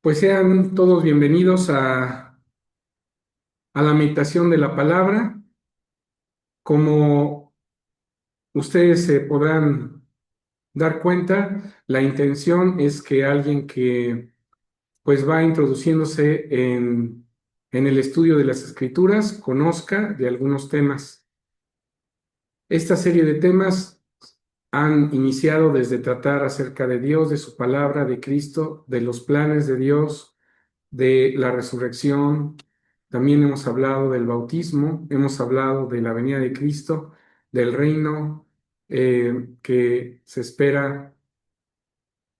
Pues sean todos bienvenidos a la meditación de la palabra. Como ustedes se podrán dar cuenta, la intención es que alguien que pues va introduciéndose en el estudio de las escrituras conozca de algunos temas. Esta serie de temas han iniciado desde tratar acerca de Dios, de su palabra, de Cristo, de los planes de Dios, de la resurrección. También hemos hablado del bautismo, hemos hablado de la venida de Cristo, del reino que se espera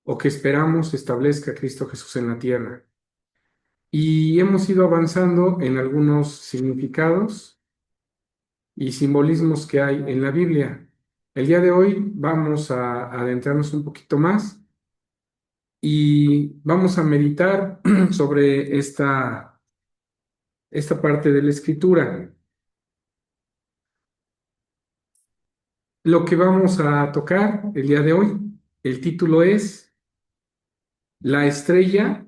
o que esperamos establezca Cristo Jesús en la tierra. Y hemos ido avanzando en algunos significados y simbolismos que hay en la Biblia. El día de hoy vamos a adentrarnos un poquito más y vamos a meditar sobre esta parte de la escritura. Lo que vamos a tocar el día de hoy, el título es La estrella,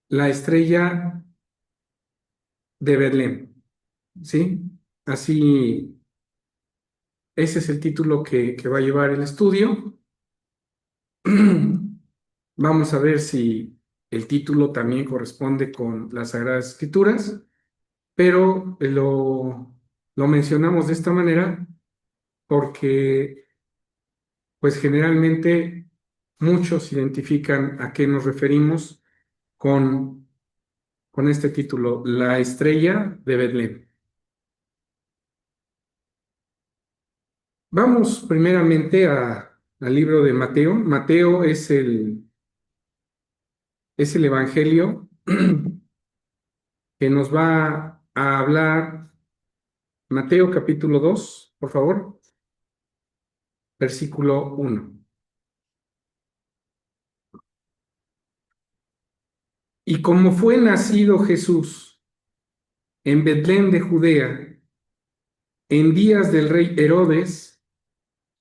la estrella de Belén, ¿sí? Así, ese es el título que va a llevar el estudio. Vamos a ver si el título también corresponde con las Sagradas Escrituras, pero lo mencionamos de esta manera porque, pues generalmente muchos identifican a qué nos referimos con, con este título, La estrella de Belén. Vamos primeramente al libro de Mateo. Mateo es el evangelio que nos va a hablar. Mateo capítulo 2, por favor, versículo 1. Y como fue nacido Jesús en Betlén de Judea, en días del rey Herodes,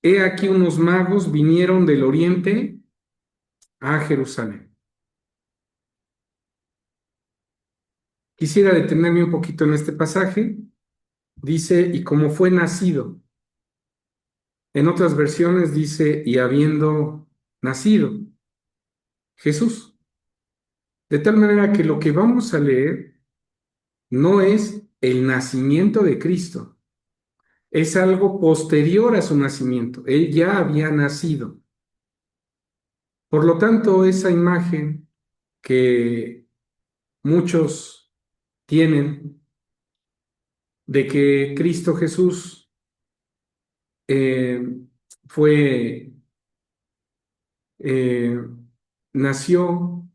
he aquí unos magos vinieron del oriente a Jerusalén. Quisiera detenerme un poquito en este pasaje. Dice, y como fue nacido. En otras versiones dice, y habiendo nacido Jesús. De tal manera que lo que vamos a leer no es el nacimiento de Cristo, es algo posterior a su nacimiento. Él ya había nacido. Por lo tanto, esa imagen que muchos tienen de que Cristo Jesús eh, fue, eh, nació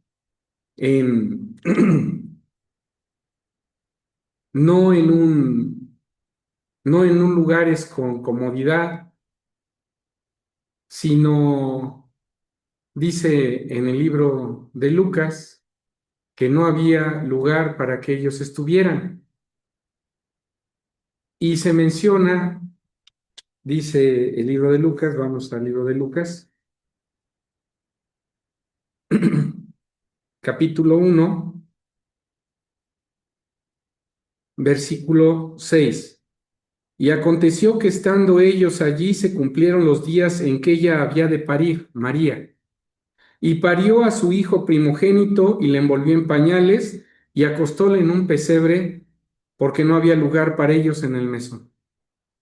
en, no en no en un lugares con comodidad, sino dice en el libro de Lucas que no había lugar para que ellos estuvieran. Y se menciona, dice el libro de Lucas, vamos al libro de Lucas, capítulo 1, versículo 6. Y aconteció que estando ellos allí se cumplieron los días en que ella había de parir, María. Y parió a su hijo primogénito y le envolvió en pañales y acostóle en un pesebre porque no había lugar para ellos en el mesón.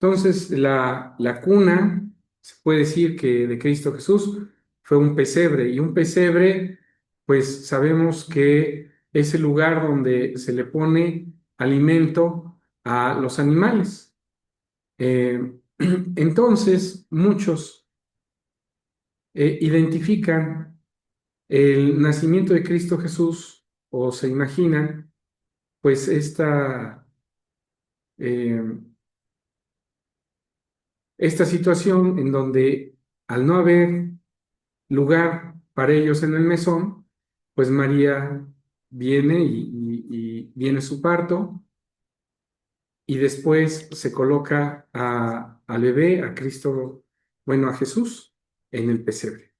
Entonces, la cuna, se puede decir que de Cristo Jesús, fue un pesebre. Y un pesebre, pues sabemos que es el lugar donde se le pone alimento a los animales. Eh, entonces, muchos identifican el nacimiento de Cristo Jesús o se imaginan pues eh, esta situación en donde al no haber lugar para ellos en el mesón, pues María viene y viene su parto y después se coloca al bebé, a Cristo, bueno, a Jesús en el pesebre.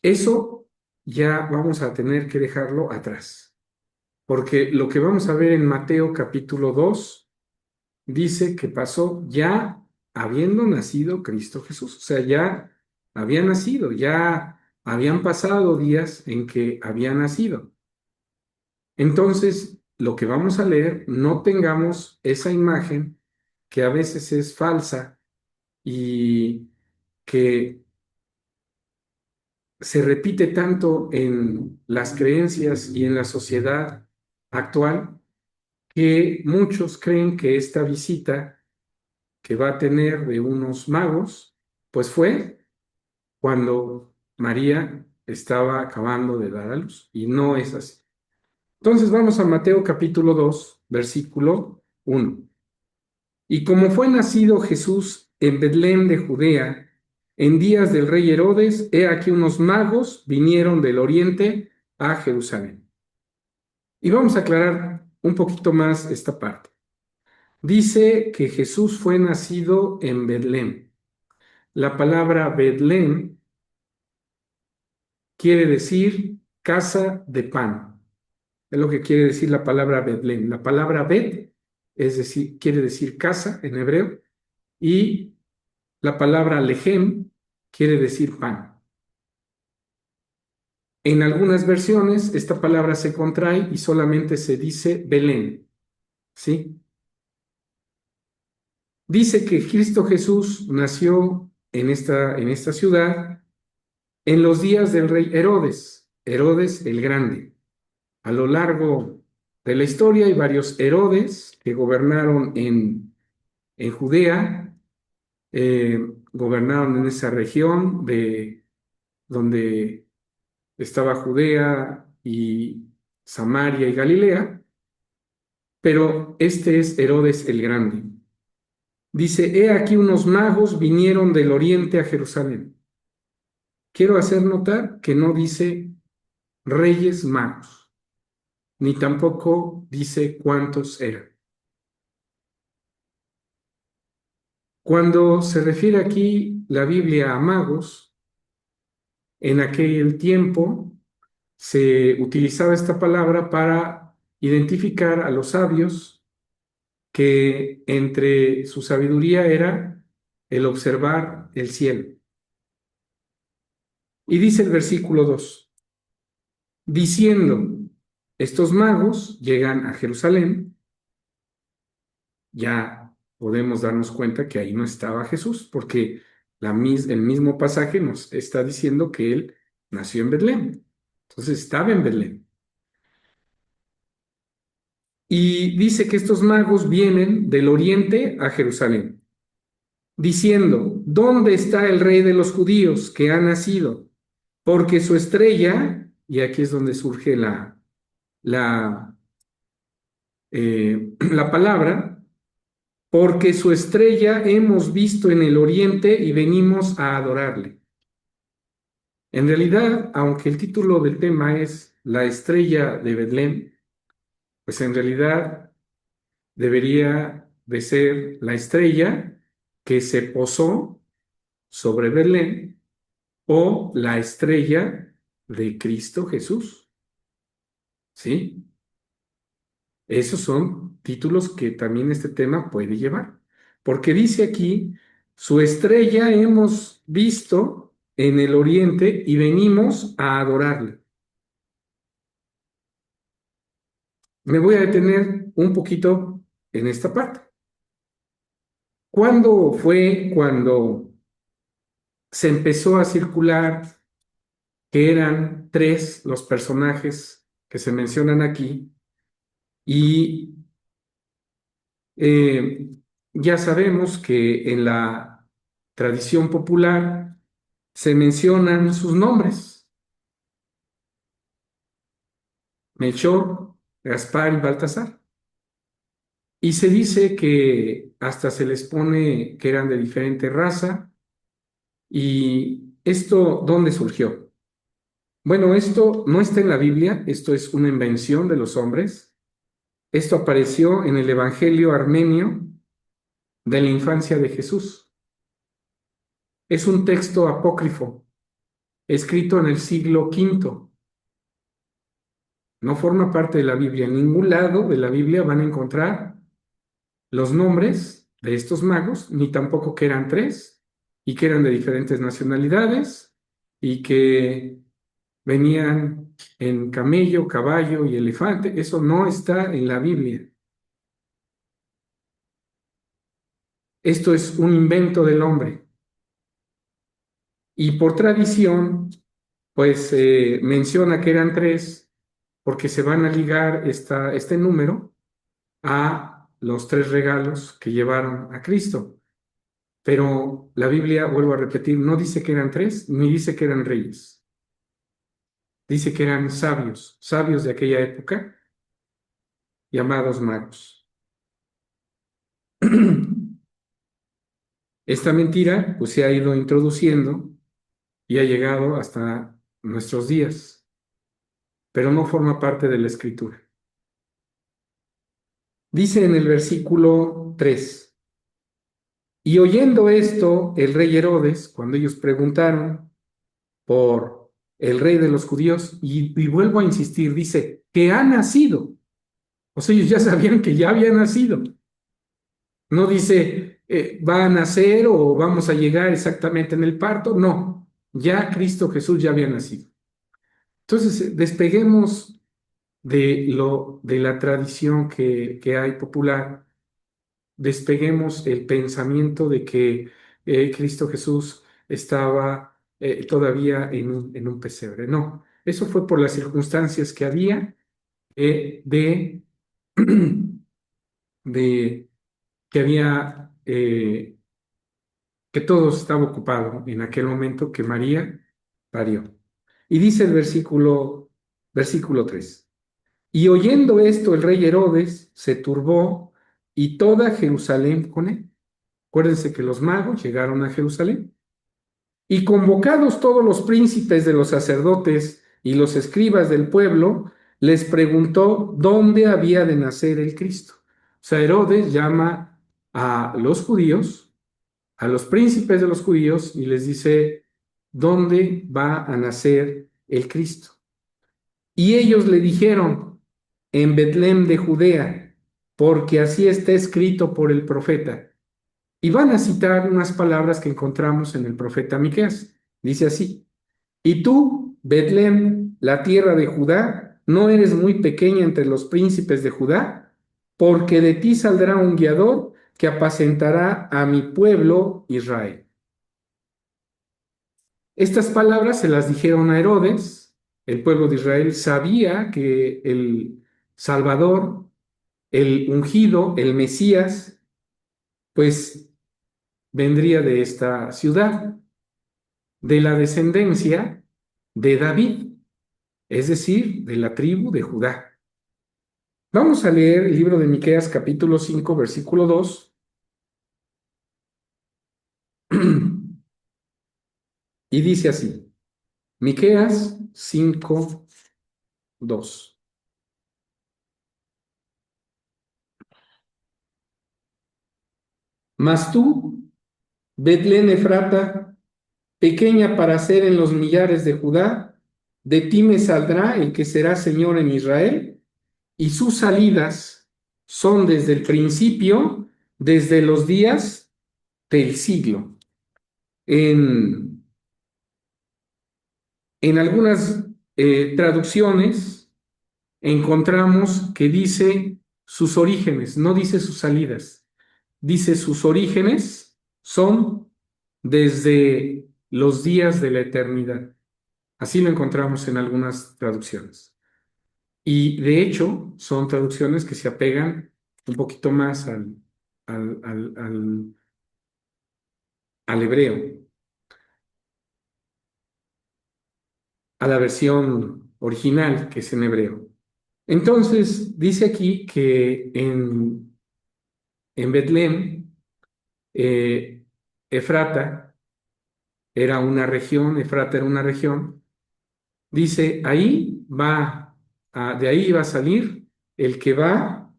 Eso ya vamos a tener que dejarlo atrás, porque lo que vamos a ver en Mateo capítulo 2 dice que pasó ya habiendo nacido Cristo Jesús, o sea, ya había nacido, ya habían pasado días en que había nacido. Entonces, lo que vamos a leer, no tengamos esa imagen que a veces es falsa y que se repite tanto en las creencias y en la sociedad actual, que muchos creen que esta visita que va a tener de unos magos, pues fue cuando María estaba acabando de dar a luz, y no es así. Entonces vamos a Mateo capítulo 2 versículo 1. Y como fue nacido Jesús en Betlén de Judea, en días del rey Herodes, he aquí unos magos vinieron del oriente a Jerusalén. Y vamos a aclarar un poquito más esta parte. Dice que Jesús fue nacido en Betlén. La palabra Betlén quiere decir casa de pan. Es lo que quiere decir la palabra Betlén. La palabra Bet, es decir, quiere decir casa en hebreo, y la palabra lejem quiere decir pan. En algunas versiones esta palabra se contrae y solamente se dice Belén, ¿sí? Dice que Cristo Jesús nació en esta ciudad en los días del rey Herodes, Herodes el Grande. A lo largo de la historia hay varios Herodes que gobernaron en Judea, gobernaron en esa región de donde estaba Judea y Samaria y Galilea, pero este es Herodes el Grande. Dice, he aquí unos magos vinieron del oriente a Jerusalén. Quiero hacer notar que no dice reyes magos, ni tampoco dice cuántos eran. Cuando se refiere aquí la Biblia a magos, en aquel tiempo se utilizaba esta palabra para identificar a los sabios, que entre su sabiduría era el observar el cielo. Y dice el versículo 2, diciendo, estos magos llegan a Jerusalén. Ya podemos darnos cuenta que ahí no estaba Jesús, porque el mismo pasaje nos está diciendo que él nació en Belén. Entonces estaba en Belén. Y dice que estos magos vienen del oriente a Jerusalén, diciendo, ¿dónde está el rey de los judíos que ha nacido? Porque su estrella, y aquí es donde surge la, la palabra, porque su estrella hemos visto en el oriente y venimos a adorarle. En realidad, aunque el título del tema es La estrella de Belén, pues en realidad debería de ser la estrella que se posó sobre Belén, o la estrella de Cristo Jesús. ¿Sí? Esos son títulos que también este tema puede llevar, porque dice aquí, su estrella hemos visto en el oriente y venimos a adorarle. Me voy a detener un poquito en esta parte. ¿Cuándo fue cuando se empezó a circular que eran tres los personajes que se mencionan aquí? Y Eh, ya sabemos que en la tradición popular se mencionan sus nombres: Melchor, Gaspar y Baltasar. Y se dice que hasta se les pone que eran de diferente raza. ¿Y esto dónde surgió? Bueno, esto no está en la Biblia, esto es una invención de los hombres. Esto apareció en el Evangelio armenio de la infancia de Jesús. Es un texto apócrifo escrito en el siglo V. No forma parte de la Biblia. En ningún lado de la Biblia van a encontrar los nombres de estos magos, ni tampoco que eran tres y que eran de diferentes nacionalidades y que venían en camello, caballo y elefante. Eso no está en la Biblia. Esto es un invento del hombre. Y por tradición, pues menciona que eran tres porque se van a ligar este número a los tres regalos que llevaron a Cristo. Pero la Biblia, vuelvo a repetir, no dice que eran tres, ni dice que eran reyes. Dice que eran sabios, sabios de aquella época, llamados magos. Esta mentira pues se ha ido introduciendo y ha llegado hasta nuestros días, pero no forma parte de la escritura. Dice en el versículo 3: y oyendo esto, el rey Herodes, cuando ellos preguntaron por el rey de los judíos, y vuelvo a insistir, dice que ha nacido. O sea, ellos ya sabían que ya había nacido. No dice va a nacer o vamos a llegar exactamente en el parto. No, ya Cristo Jesús ya había nacido. Entonces, despeguemos de la tradición que hay popular, despeguemos el pensamiento de que Cristo Jesús estaba todavía en un pesebre. No, eso fue por las circunstancias que había de, de que había, que todo estaba ocupado en aquel momento que María parió. Y dice el versículo 3: y oyendo esto, el rey Herodes se turbó y toda Jerusalén con él. Acuérdense que los magos llegaron a Jerusalén. Y convocados todos los príncipes de los sacerdotes y los escribas del pueblo, les preguntó dónde había de nacer el Cristo. O sea, Herodes llama a los judíos, a los príncipes de los judíos, y les dice dónde va a nacer el Cristo. Y ellos le dijeron, en Betlem de Judea, porque así está escrito por el profeta. Y van a citar unas palabras que encontramos en el profeta Miqueas. Dice así: y tú, Betlem, la tierra de Judá, no eres muy pequeña entre los príncipes de Judá, porque de ti saldrá un guiador que apacentará a mi pueblo Israel. Estas palabras se las dijeron a Herodes. El pueblo de Israel sabía que el Salvador, el ungido, el Mesías, pues vendría de esta ciudad, de la descendencia de David, es decir, de la tribu de Judá. Vamos a leer el libro de Miqueas capítulo 5, versículo 2. Y dice así: Miqueas 5, 2. Mas tú, Betlén Efrata, pequeña para ser en los millares de Judá, de ti me saldrá el que será Señor en Israel, y sus salidas son desde el principio, desde los días del siglo. En, en algunas traducciones encontramos que dice sus orígenes, no dice sus salidas, dice sus orígenes son desde los días de la eternidad. Así lo encontramos en algunas traducciones. Y de hecho, son traducciones que se apegan un poquito más al, al, al, al hebreo, a la versión original que es en hebreo. Entonces, dice aquí que en Betlem, eh, Efrata Efrata era una región. Dice, de ahí va a salir el que va,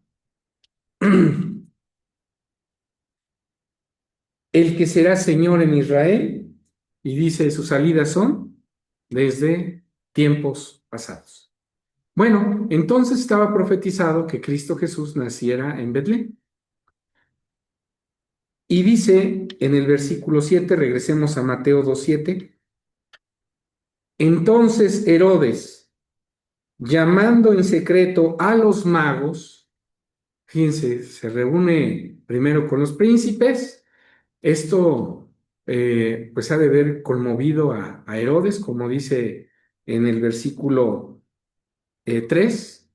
el que será Señor en Israel, y dice, sus salidas son desde tiempos pasados. Bueno, entonces estaba profetizado que Cristo Jesús naciera en Betlén. Y dice en el versículo 7, regresemos a Mateo 2:7, entonces Herodes, llamando en secreto a los magos, fíjense, se reúne primero con los príncipes. Esto pues ha de haber conmovido a Herodes, como dice en el versículo 3,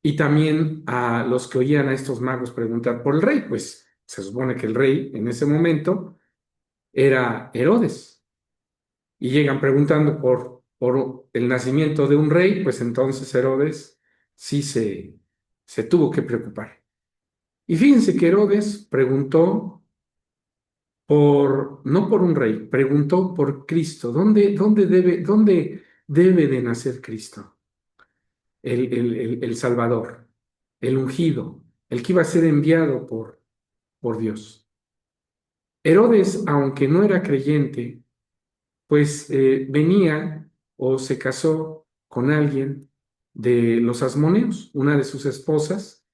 y también a los que oían a estos magos preguntar por el rey, pues se supone que el rey en ese momento era Herodes, y llegan preguntando por el nacimiento de un rey, pues entonces Herodes sí se tuvo que preocupar. Y fíjense que Herodes preguntó no por un rey, preguntó por Cristo. ¿Dónde debe de nacer Cristo? El Salvador, el ungido, el que iba a ser enviado por Dios. Herodes, aunque no era creyente, pues venía o se casó con alguien de los asmoneos. Una de sus esposas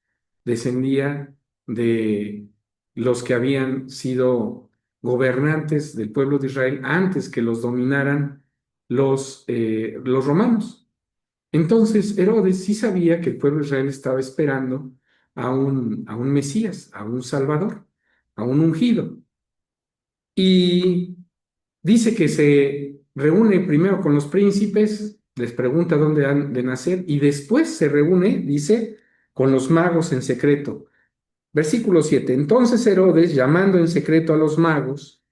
descendía de los que habían sido gobernantes del pueblo de Israel antes que los dominaran los romanos. Entonces Herodes sí sabía que el pueblo de Israel estaba esperando a un Mesías, a un Salvador, a un ungido. Y dice que se reúne primero con los príncipes, les pregunta dónde han de nacer y después se reúne, dice, con los magos en secreto. Versículo 7. Entonces Herodes, llamando en secreto a los magos,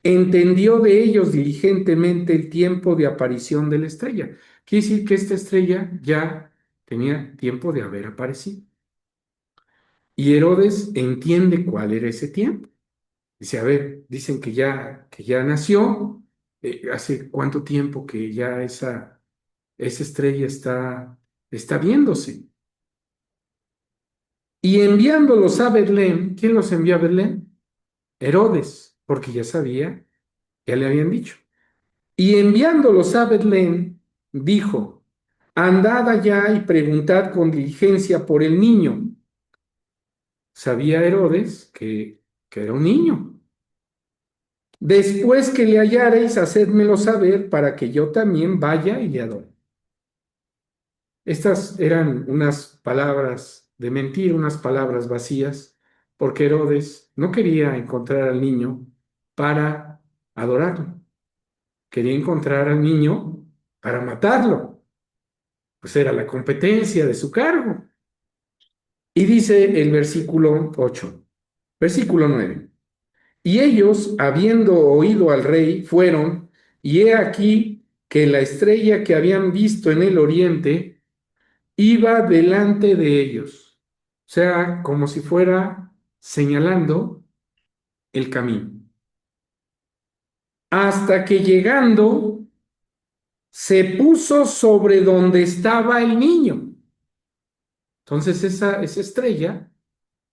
entendió de ellos diligentemente el tiempo de aparición de la estrella. Quiere decir que esta estrella ya tenía tiempo de haber aparecido. Y Herodes entiende cuál era ese tiempo. Dice, a ver, dicen que ya nació. ¿Hace cuánto tiempo que ya esa estrella está viéndose? Y enviándolos a Belén, ¿quién los envió a Belén? Herodes, porque ya sabía, ya le habían dicho. Y enviándolos a Belén, dijo, andad allá y preguntad con diligencia por el niño. Sabía Herodes que era un niño. Después que le hallareis, hacedmelo saber para que yo también vaya y le adore. Estas eran unas palabras de mentir, unas palabras vacías, porque Herodes no quería encontrar al niño para adorarlo. Quería encontrar al niño para matarlo. Pues era la competencia de su cargo. Y dice el versículo 8, versículo 9. Y ellos, habiendo oído al rey, fueron, y he aquí que la estrella que habían visto en el oriente iba delante de ellos. O sea, como si fuera señalando el camino. Hasta que llegando, se puso sobre donde estaba el niño. Entonces esa estrella,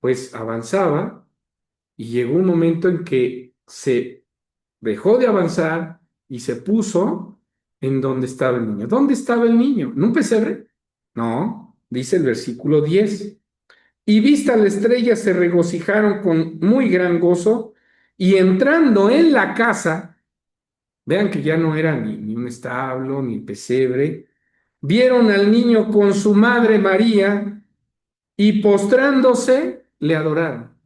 pues avanzaba y llegó un momento en que se dejó de avanzar y se puso en donde estaba el niño. ¿Dónde estaba el niño? ¿En un pesebre? No, dice el versículo 10. Y vista la estrella se regocijaron con muy gran gozo y entrando en la casa, vean que ya no era ni un establo ni pesebre, vieron al niño con su madre María y postrándose le adoraron.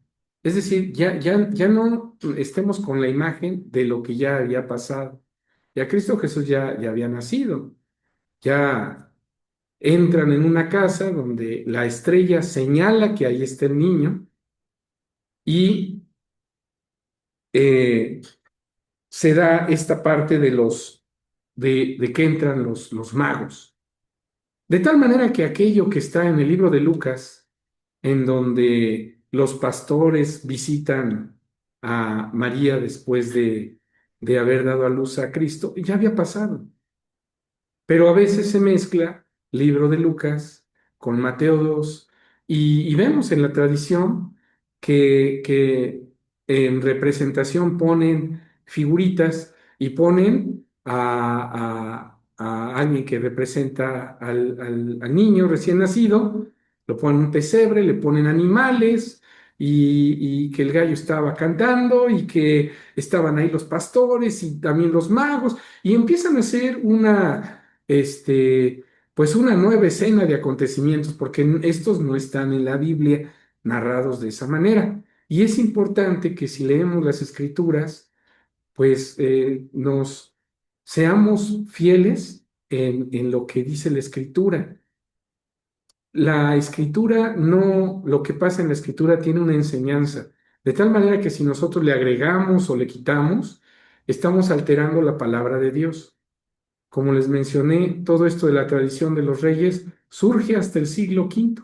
Es decir, ya no estemos con la imagen de lo que ya había pasado. Ya Cristo Jesús ya había nacido. Ya entran en una casa donde la estrella señala que ahí está el niño y eh, se da esta parte de que entran los magos. De tal manera que aquello que está en el libro de Lucas, en donde los pastores visitan a María después de haber dado a luz a Cristo, ya había pasado. Pero a veces se mezcla libro de Lucas con Mateo 2 y vemos en la tradición que en representación ponen figuritas y ponen a alguien que representa al niño recién nacido, lo ponen en un pesebre, le ponen animales y que el gallo estaba cantando y que estaban ahí los pastores y también los magos y empiezan a hacer pues una nueva escena de acontecimientos porque estos no están en la Biblia narrados de esa manera. Y es importante que si leemos las escrituras, pues nos seamos fieles en lo que dice la escritura. La escritura no, lo que pasa en la escritura tiene una enseñanza, de tal manera que si nosotros le agregamos o le quitamos, estamos alterando la palabra de Dios. Como les mencioné, todo esto de la tradición de los reyes surge hasta el siglo V.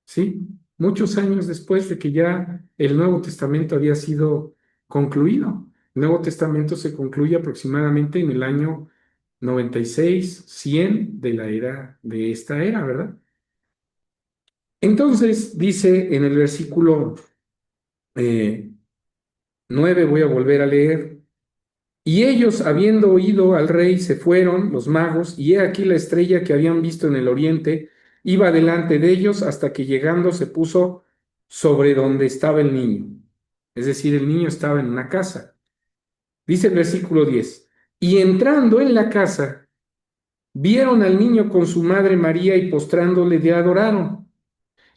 ¿Sí? Muchos años después de que ya el Nuevo Testamento había sido concluido. El Nuevo Testamento se concluye aproximadamente en el año 96, 100 de la era, de esta era, ¿verdad? Entonces dice en el versículo eh, 9, voy a volver a leer, y ellos, habiendo oído al rey, se fueron, los magos, y he aquí la estrella que habían visto en el oriente, iba delante de ellos hasta que llegando se puso sobre donde estaba el niño. Es decir, el niño estaba en una casa. Dice el versículo 10, y entrando en la casa, vieron al niño con su madre María y postrándole le adoraron.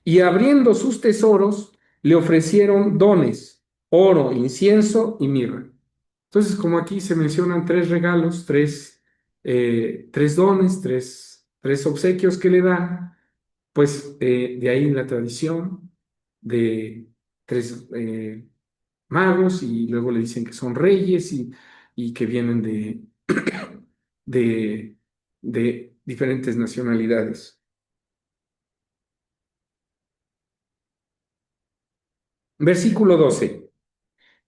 Y abriendo sus tesoros, le ofrecieron dones, oro, incienso y mirra. Entonces, como aquí se mencionan tres regalos, tres dones, tres obsequios que le dan, pues de ahí la tradición de tres magos y luego le dicen que son reyes y que vienen de, de diferentes nacionalidades. Versículo 12.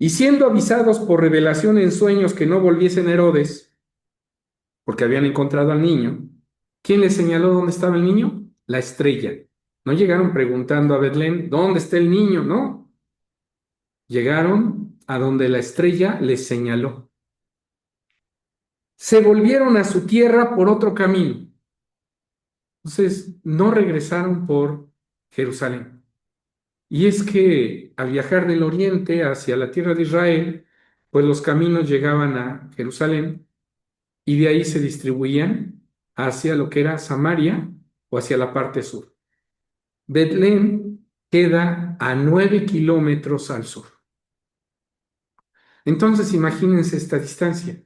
Y siendo avisados por revelación en sueños que no volviesen a Herodes, porque habían encontrado al niño, ¿quién les señaló dónde estaba el niño? La estrella. No llegaron preguntando a Betlén, ¿dónde está el niño? No. Llegaron a donde la estrella les señaló. Se volvieron a su tierra por otro camino. Entonces, no regresaron por Jerusalén. Y es que al viajar del oriente hacia la tierra de Israel, pues los caminos llegaban a Jerusalén y de ahí se distribuían hacia lo que era Samaria o hacia la parte sur. Betlén queda a 9 kilómetros al sur. Entonces imagínense esta distancia,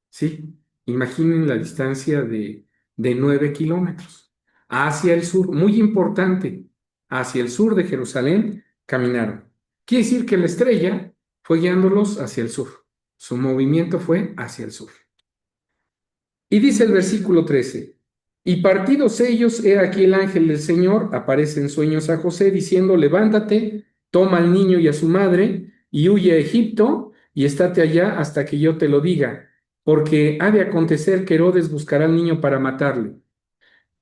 ¿sí? Imaginen la distancia de 9 kilómetros hacia el sur, muy importante, hacia el sur de Jerusalén caminaron. Quiere decir que la estrella fue guiándolos hacia el sur. Su movimiento fue hacia el sur. Y dice el versículo 13, y partidos ellos, he aquí el ángel del Señor aparece en sueños a José diciendo, levántate, toma al niño y a su madre y huye a Egipto y estate allá hasta que yo te lo diga, porque ha de acontecer que Herodes buscará al niño para matarle.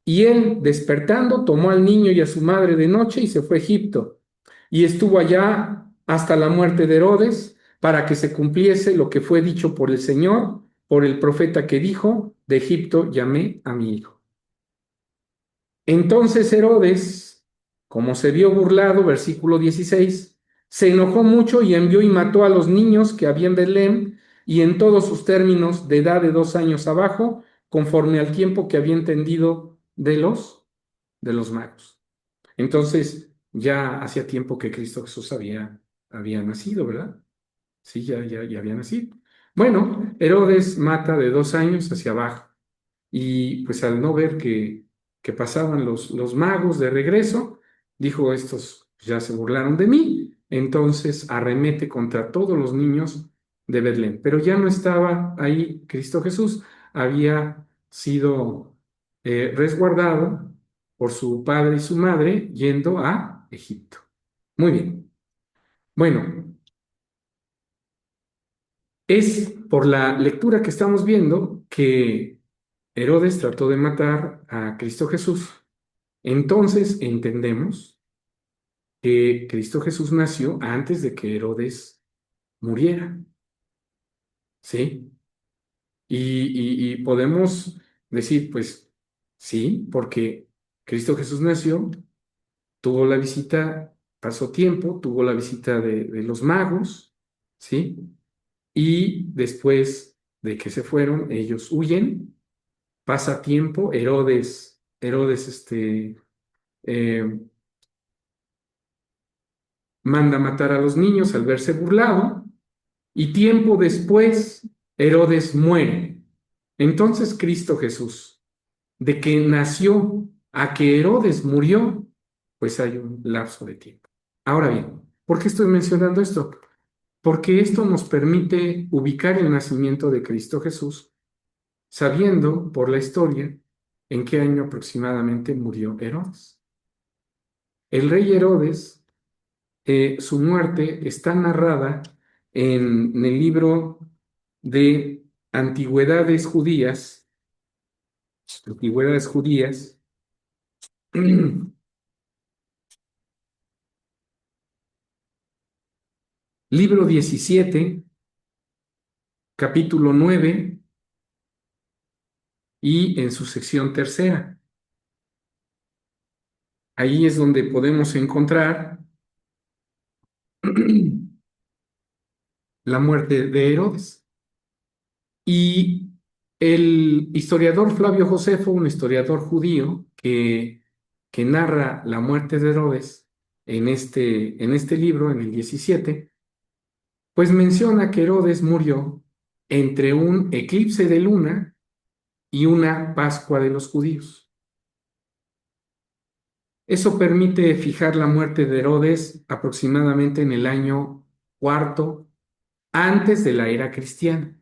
Y él, despertando, tomó al niño y a su madre de noche y se fue a Egipto. Y estuvo allá hasta la muerte de Herodes, para que se cumpliese lo que fue dicho por el Señor, por el profeta que dijo, de Egipto llamé a mi hijo. Entonces Herodes, como se vio burlado, versículo 16, se enojó mucho y envió y mató a los niños que había en Belén y en todos sus términos de edad de 2 años abajo, conforme al tiempo que había entendido de los magos. Entonces, ya hacía tiempo que Cristo Jesús había nacido, ¿verdad? Sí, ya había nacido. Bueno, Herodes mata de 2 años hacia abajo. Y pues al no ver que pasaban los magos de regreso, dijo, estos ya se burlaron de mí. Entonces arremete contra todos los niños de Belén. Pero ya no estaba ahí Cristo Jesús, había sido resguardado por su padre y su madre yendo a Egipto. Muy bien. Bueno, es por la lectura que estamos viendo que Herodes trató de matar a Cristo Jesús. Entonces entendemos que Cristo Jesús nació antes de que Herodes muriera, ¿sí? Y podemos decir, pues sí, porque Cristo Jesús nació, tuvo la visita, pasó tiempo, tuvo la visita de los magos, ¿sí? Y después de que se fueron, ellos huyen, pasa tiempo, Herodes eh, manda matar a los niños al verse burlado, y tiempo después Herodes muere. Entonces Cristo Jesús, de que nació a que Herodes murió, pues hay un lapso de tiempo. Ahora bien, ¿por qué estoy mencionando esto? Porque esto nos permite ubicar el nacimiento de Cristo Jesús, sabiendo por la historia en qué año aproximadamente murió Herodes. El rey Herodes, su muerte está narrada en el libro de Antigüedades Judías, libro 17, capítulo 9 y en su sección tercera. Ahí es donde podemos encontrar la muerte de Herodes. Y el historiador Flavio Josefo, un historiador judío que narra la muerte de Herodes en este libro, en el 17, pues menciona que Herodes murió entre un eclipse de luna y una Pascua de los judíos. Eso permite fijar la muerte de Herodes aproximadamente en el año cuarto antes de la era cristiana.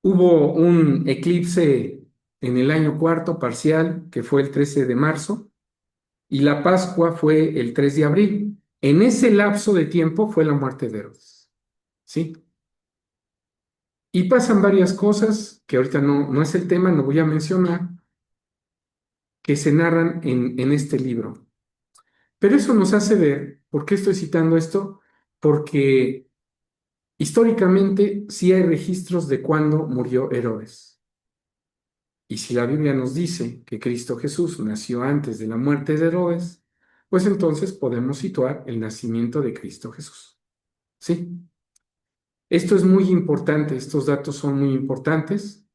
Hubo un eclipse en el año cuarto parcial, que fue el 13 de marzo, y la Pascua fue el 3 de abril. En ese lapso de tiempo fue la muerte de Herodes. ¿Sí? Y pasan varias cosas que ahorita no es el tema, no voy a mencionar, que se narran en este libro. Pero eso nos hace ver, ¿por qué estoy citando esto? Porque históricamente sí hay registros de cuándo murió Herodes. Y si la Biblia nos dice que Cristo Jesús nació antes de la muerte de Herodes, pues entonces podemos situar el nacimiento de Cristo Jesús. ¿Sí? Esto es muy importante, estos datos son muy importantes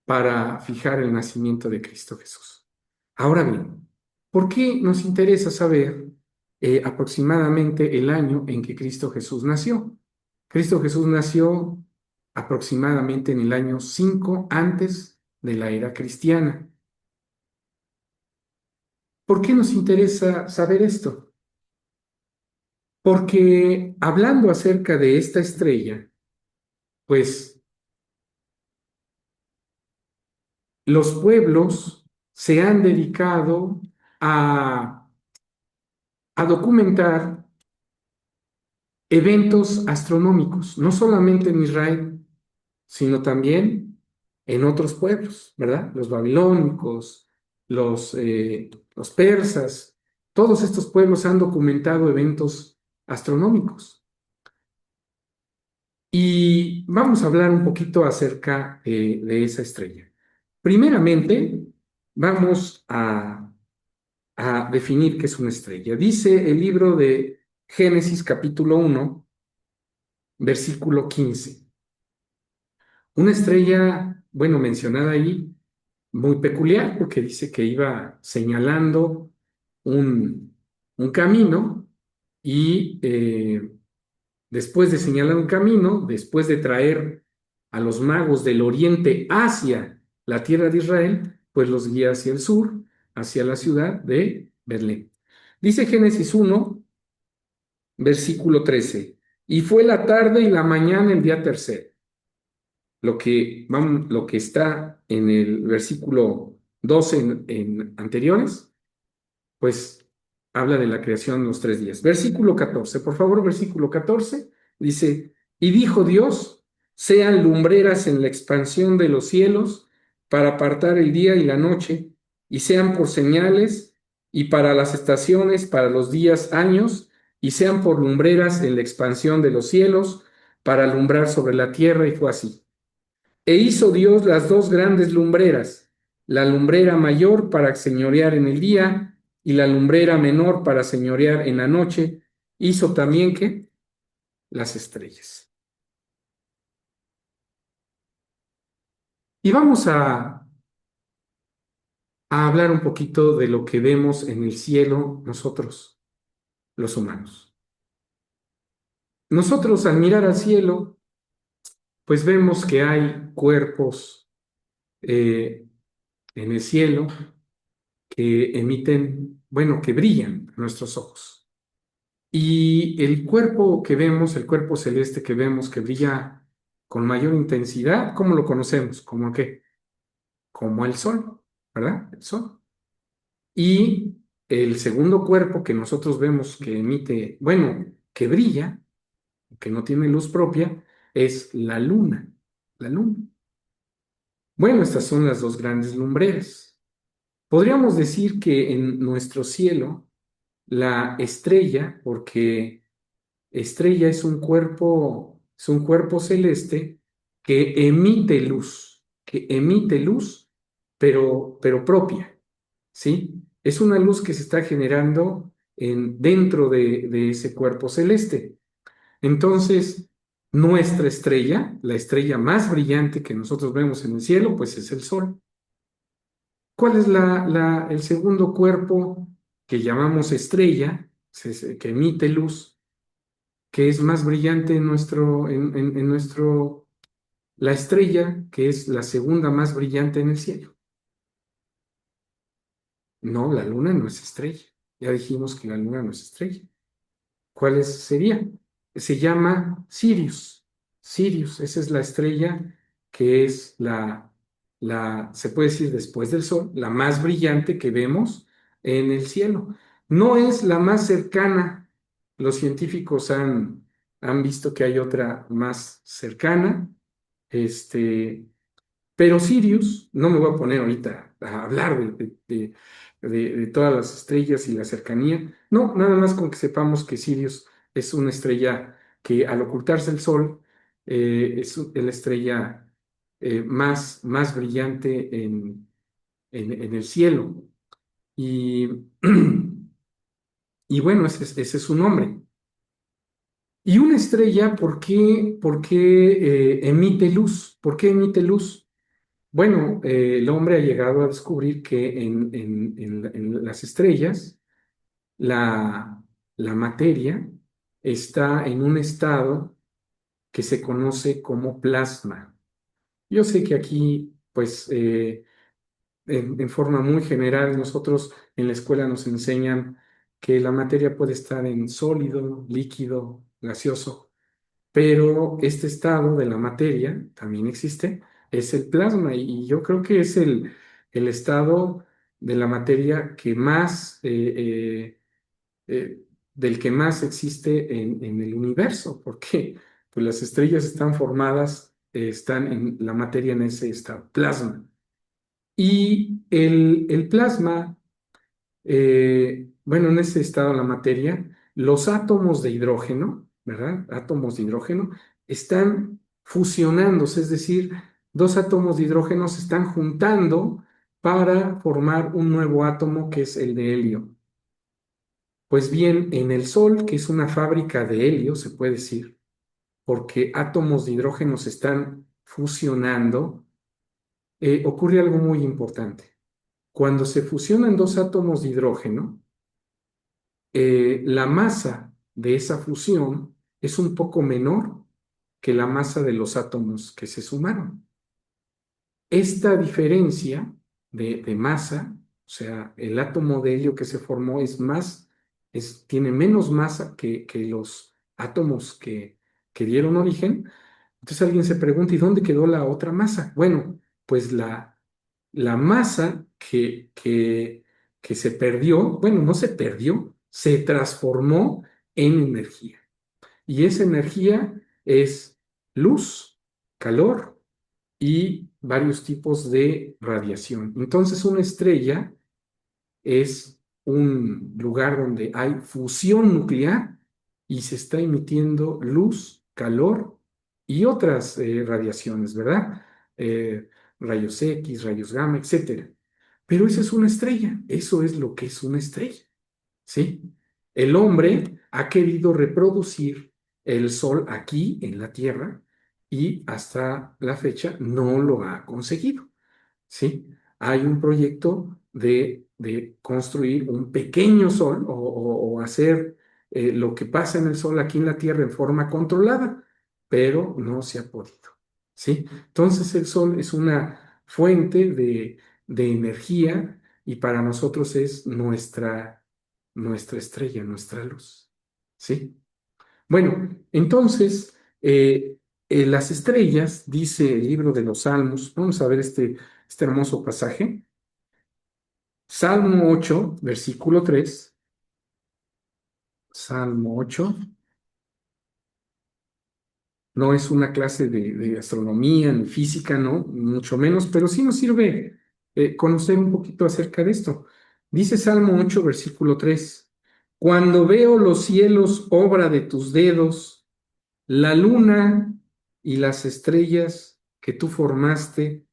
para fijar el nacimiento de Cristo Jesús. Ahora bien, ¿por qué nos interesa saber aproximadamente el año en que Cristo Jesús nació? Cristo Jesús nació aproximadamente en el año 5 antes de la era cristiana. ¿Por qué nos interesa saber esto? Porque hablando acerca de esta estrella, pues los pueblos se han dedicado a, a documentar eventos astronómicos, no solamente en Israel, sino también en otros pueblos, ¿verdad? Los babilónicos, los persas, todos estos pueblos han documentado eventos astronómicos. Y vamos a hablar un poquito acerca de esa estrella. Primeramente, vamos a definir qué es una estrella. Dice el libro de Génesis capítulo 1, versículo 15. Una estrella, bueno, mencionada ahí, muy peculiar, porque dice que iba señalando un camino y después de señalar un camino, después de traer a los magos del oriente hacia la tierra de Israel, pues los guía hacia el sur, hacia la ciudad de Belén. Dice Génesis 1, versículo 13, y fue la tarde y la mañana el día tercero. Lo que está en el versículo 12 en anteriores, pues habla de la creación en los 3 días. Versículo 14, por favor, versículo 14, dice, y dijo Dios, sean lumbreras en la expansión de los cielos para apartar el día y la noche, y sean por señales y para las estaciones, para los días, años y sean por lumbreras en la expansión de los cielos, para alumbrar sobre la tierra, y fue así. E hizo Dios las dos grandes lumbreras, la lumbrera mayor para señorear en el día y la lumbrera menor para señorear en la noche. Hizo también que las estrellas. Y vamos a hablar un poquito de lo que vemos en el cielo nosotros, los humanos. Nosotros al mirar al cielo, pues vemos que hay cuerpos eh, en el cielo que emiten, bueno, que brillan a nuestros ojos. Y el cuerpo que vemos, el cuerpo celeste que vemos que brilla con mayor intensidad, ¿cómo lo conocemos? ¿Cómo qué? Como el sol, ¿verdad? El sol. Y el segundo cuerpo que nosotros vemos que emite, bueno, que brilla, que no tiene luz propia, es la luna. La luna. Bueno, estas son las dos grandes lumbreras. Podríamos decir que en nuestro cielo, la estrella, porque estrella es un cuerpo celeste que emite luz, pero propia, ¿sí? Es una luz que se está generando dentro de ese cuerpo celeste. Entonces, nuestra estrella, la estrella más brillante que nosotros vemos en el cielo, pues es el Sol. ¿Cuál es el segundo cuerpo que llamamos estrella, que emite luz, que es más brillante en nuestro, la estrella, que es la segunda más brillante en el cielo? No, la luna no es estrella. Ya dijimos que la luna no es estrella. ¿Cuál sería? Se llama Sirius. Sirius, esa es la estrella que es se puede decir después del Sol, la más brillante que vemos en el cielo. No es la más cercana. Los científicos han visto que hay otra más cercana. Este, pero Sirius, no me voy a poner ahorita a hablar de todas las estrellas y la cercanía. No, nada más con que sepamos que Sirius es una estrella que al ocultarse el Sol es la estrella más brillante en el cielo. Y, y bueno, ese es su nombre. Y una estrella, ¿por qué emite luz? ¿Por qué emite luz? Bueno, el hombre ha llegado a descubrir que en las estrellas la, la materia está en un estado que se conoce como plasma. Yo sé que aquí, pues, en forma muy general, nosotros en la escuela nos enseñan que la materia puede estar en sólido, líquido, gaseoso, pero este estado de la materia también existe, es el plasma, y yo creo que es el estado de la materia que más, del que más existe en el universo, porque pues, las estrellas están formadas, están en la materia en ese estado, plasma. Y el plasma, bueno, en ese estado la materia, los átomos de hidrógeno, ¿verdad? Átomos de hidrógeno están fusionándose, es decir, dos átomos de hidrógeno se están juntando para formar un nuevo átomo que es el de helio. Pues bien, en el Sol, que es una fábrica de helio, se puede decir, porque átomos de hidrógeno se están fusionando, ocurre algo muy importante. Cuando se fusionan dos átomos de hidrógeno, la masa de esa fusión es un poco menor que la masa de los átomos que se sumaron. Esta diferencia de masa, o sea, el átomo de helio que se formó tiene menos masa que los átomos que dieron origen. Entonces alguien se pregunta, ¿y dónde quedó la otra masa? Bueno, pues la masa que se perdió, bueno, no se perdió, se transformó en energía. Y esa energía es luz, calor y varios tipos de radiación. Entonces, una estrella es un lugar donde hay fusión nuclear y se está emitiendo luz, calor y otras radiaciones, ¿verdad? Eh, Rayos X, rayos gamma, etcétera. Pero esa es una estrella, eso es lo que es una estrella, ¿sí? El hombre ha querido reproducir el Sol aquí en la Tierra y hasta la fecha no lo ha conseguido. ¿Sí? Hay un proyecto de construir un pequeño sol o hacer lo que pasa en el sol aquí en la Tierra en forma controlada, pero no se ha podido, ¿sí? Entonces el sol es una fuente de energía y para nosotros es nuestra estrella, nuestra luz, ¿sí? Bueno, entonces, las estrellas, dice el libro de los Salmos, vamos a ver este hermoso pasaje. Salmo 8, versículo 3. Salmo 8. No es una clase de astronomía ni física, no, mucho menos, pero sí nos sirve conocer un poquito acerca de esto. Dice Salmo 8, versículo 3. Cuando veo los cielos, obra de tus dedos, la luna y las estrellas que tú formaste,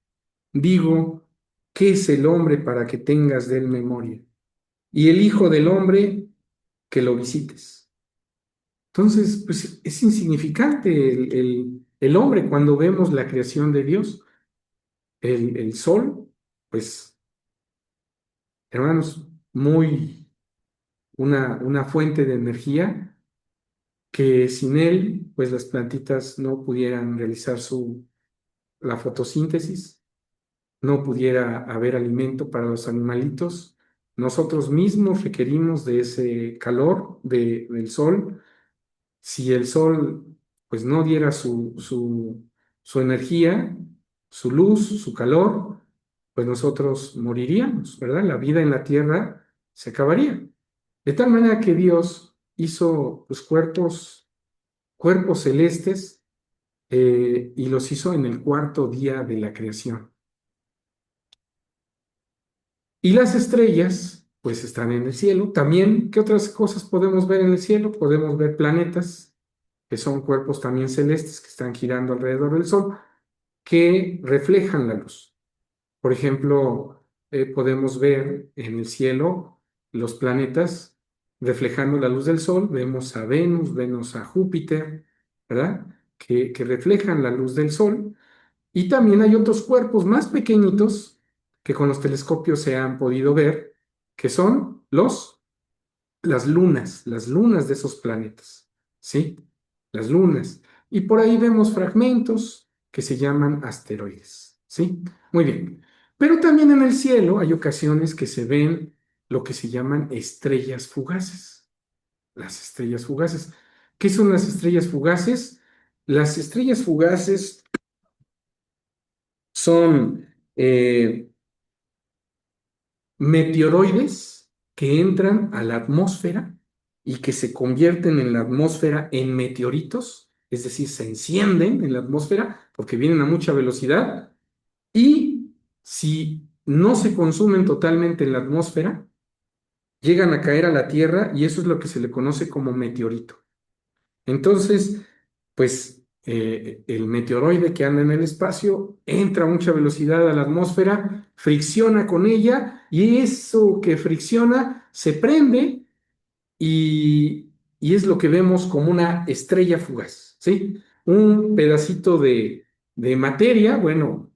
digo, ¿qué es el hombre para que tengas de él memoria? Y el hijo del hombre que lo visites. Entonces, pues es insignificante el hombre cuando vemos la creación de Dios. El sol, pues, hermanos, una fuente de energía que sin él, pues las plantitas no pudieran realizar la fotosíntesis, no pudiera haber alimento para los animalitos. Nosotros mismos requerimos de ese calor del sol. Si el sol pues no diera su energía, su luz, su calor, pues nosotros moriríamos, ¿verdad? La vida en la tierra se acabaría. De tal manera que Dios hizo los cuerpos celestes y los hizo en el cuarto día de la creación. Y las estrellas, pues están en el cielo. También, ¿qué otras cosas podemos ver en el cielo? Podemos ver planetas, que son cuerpos también celestes que están girando alrededor del Sol, que reflejan la luz. Por ejemplo, podemos ver en el cielo los planetas reflejando la luz del Sol. Vemos a Venus, vemos a Júpiter, ¿verdad? Que reflejan la luz del Sol. Y también hay otros cuerpos más pequeñitos que con los telescopios se han podido ver, que son las lunas de esos planetas, ¿sí? Las lunas. Y por ahí vemos fragmentos que se llaman asteroides, ¿sí? Muy bien. Pero también en el cielo hay ocasiones que se ven lo que se llaman estrellas fugaces. Las estrellas fugaces. ¿Qué son las estrellas fugaces? Las estrellas fugaces son meteoroides que entran a la atmósfera y que se convierten en la atmósfera en meteoritos, es decir, se encienden en la atmósfera porque vienen a mucha velocidad y si no se consumen totalmente en la atmósfera, llegan a caer a la Tierra y eso es lo que se le conoce como meteorito. Entonces, pues el meteoroide que anda en el espacio entra a mucha velocidad a la atmósfera, fricciona con ella y eso que fricciona se prende y es lo que vemos como una estrella fugaz, ¿sí? Un pedacito de materia, bueno,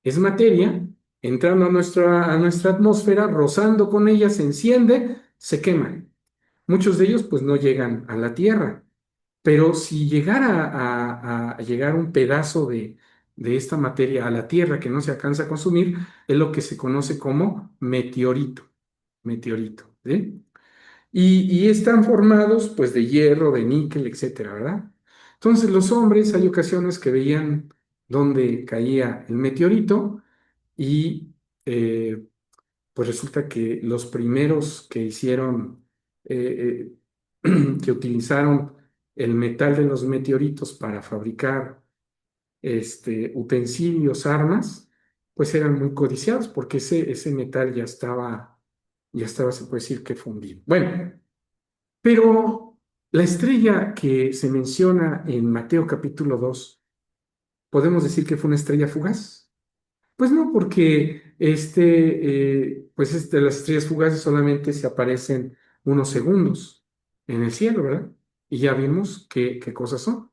es materia, entrando a nuestra atmósfera, rozando con ella, se enciende, se quema. Muchos de ellos pues no llegan a la Tierra. Pero si llegara a llegar un pedazo de esta materia a la Tierra que no se alcanza a consumir, es lo que se conoce como meteorito, meteorito, ¿sí? Y están formados pues de hierro, de níquel, etcétera, ¿verdad? Entonces los hombres hay ocasiones que veían dónde caía el meteorito y pues resulta que los primeros que hicieron, que utilizaron el metal de los meteoritos para fabricar utensilios, armas, pues eran muy codiciados porque ese metal ya estaba, se puede decir que fundido. Bueno, pero La estrella que se menciona en Mateo capítulo 2, ¿podemos decir que fue una estrella fugaz? Pues no, porque las estrellas fugaces solamente se aparecen unos segundos en el cielo, ¿verdad? Y ya vimos qué cosas son.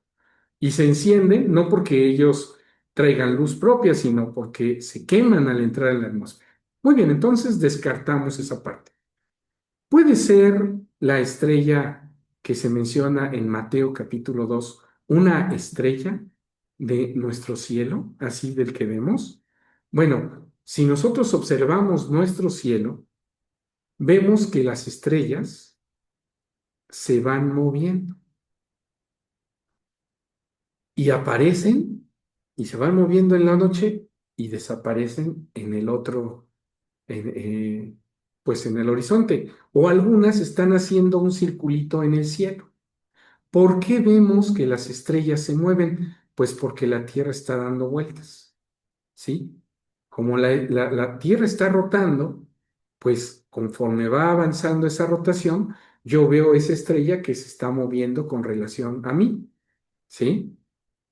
Y se encienden no porque ellos traigan luz propia, sino porque se queman al entrar en la atmósfera. Muy bien, entonces descartamos esa parte. ¿Puede ser la estrella que se menciona en Mateo capítulo 2 una estrella de nuestro cielo, así del que vemos? Bueno, si nosotros observamos nuestro cielo, vemos que las estrellas se van moviendo y aparecen y se van moviendo en la noche y desaparecen en el otro, en, pues en el horizonte. O algunas están haciendo un circulito en el cielo. ¿Por qué vemos que las estrellas se mueven? Pues porque la Tierra está dando vueltas, ¿sí? Como la Tierra está rotando, pues conforme va avanzando esa rotación, yo veo esa estrella que se está moviendo con relación a mí, ¿sí?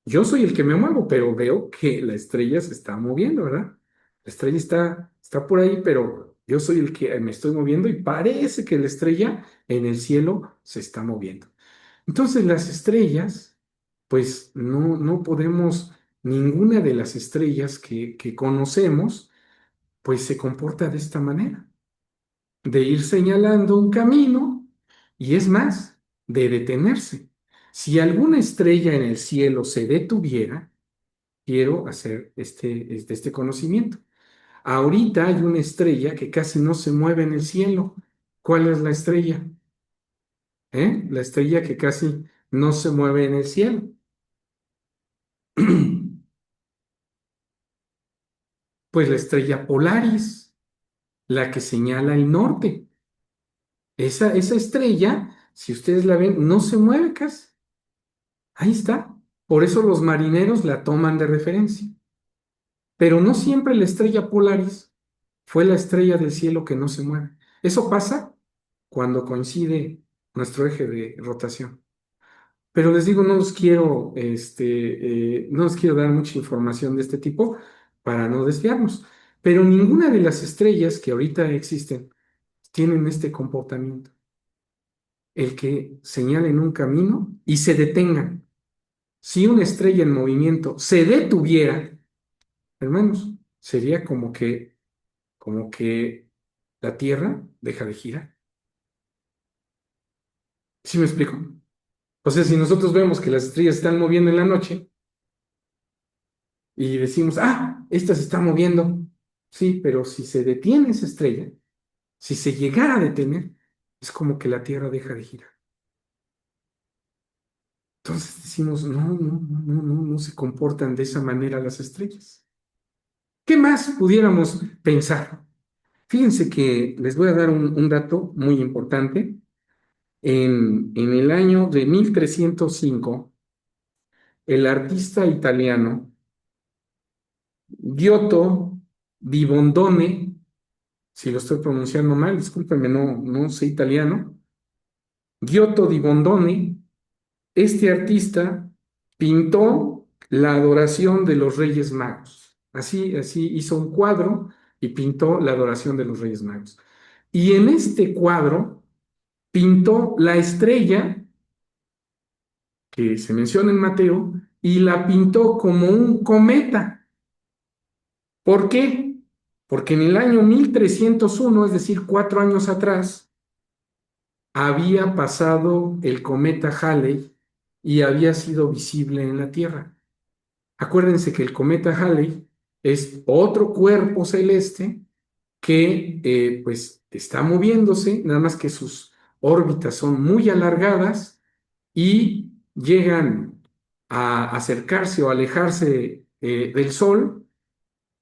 Yo soy el que me muevo, pero veo que la estrella se está moviendo, ¿verdad? La estrella está por ahí, pero yo soy el que me estoy moviendo y parece que la estrella en el cielo se está moviendo. Entonces las estrellas, pues no podemos, ninguna de las estrellas que conocemos, pues se comporta de esta manera, de ir señalando un camino y es más, de detenerse. Si alguna estrella en el cielo se detuviera, quiero hacer este conocimiento. Ahorita hay una estrella que casi no se mueve en el cielo. ¿Cuál es la estrella? La estrella que casi no se mueve en el cielo. Pues la estrella Polaris, la que señala el norte. Esa estrella, si ustedes la ven, no se mueve casi. Ahí está. Por eso los marineros la toman de referencia. Pero no siempre la estrella Polaris fue la estrella del cielo que no se mueve. Eso pasa cuando coincide nuestro eje de rotación. Pero les digo, no les quiero dar mucha información de este tipo para no desviarnos. Pero ninguna de las estrellas que ahorita existen tienen este comportamiento, el que señalen un camino y se detengan. Si una estrella en movimiento se detuviera, hermanos, sería como que la Tierra deja de girar. ¿Sí me explico? O sea, si nosotros vemos que las estrellas se están moviendo en la noche, y decimos, esta se está moviendo. Sí, pero si se detiene esa estrella, si se llegara a detener, es como que la Tierra deja de girar. Entonces decimos, no se comportan de esa manera las estrellas. ¿Qué más pudiéramos pensar? Fíjense que les voy a dar un dato muy importante. En el año de 1305, el artista italiano Giotto di Bondone, si lo estoy pronunciando mal, discúlpenme, no sé italiano. Giotto di Bondone, este artista pintó la adoración de los Reyes Magos. Así hizo un cuadro y pintó la adoración de los Reyes Magos. Y en este cuadro pintó la estrella que se menciona en Mateo y la pintó como un cometa. ¿Por qué? Porque en el año 1301, es decir, 4 años atrás, había pasado el cometa Halley y había sido visible en la Tierra. Acuérdense que el cometa Halley es otro cuerpo celeste que pues está moviéndose, nada más que sus órbitas son muy alargadas y llegan a acercarse o alejarse del Sol,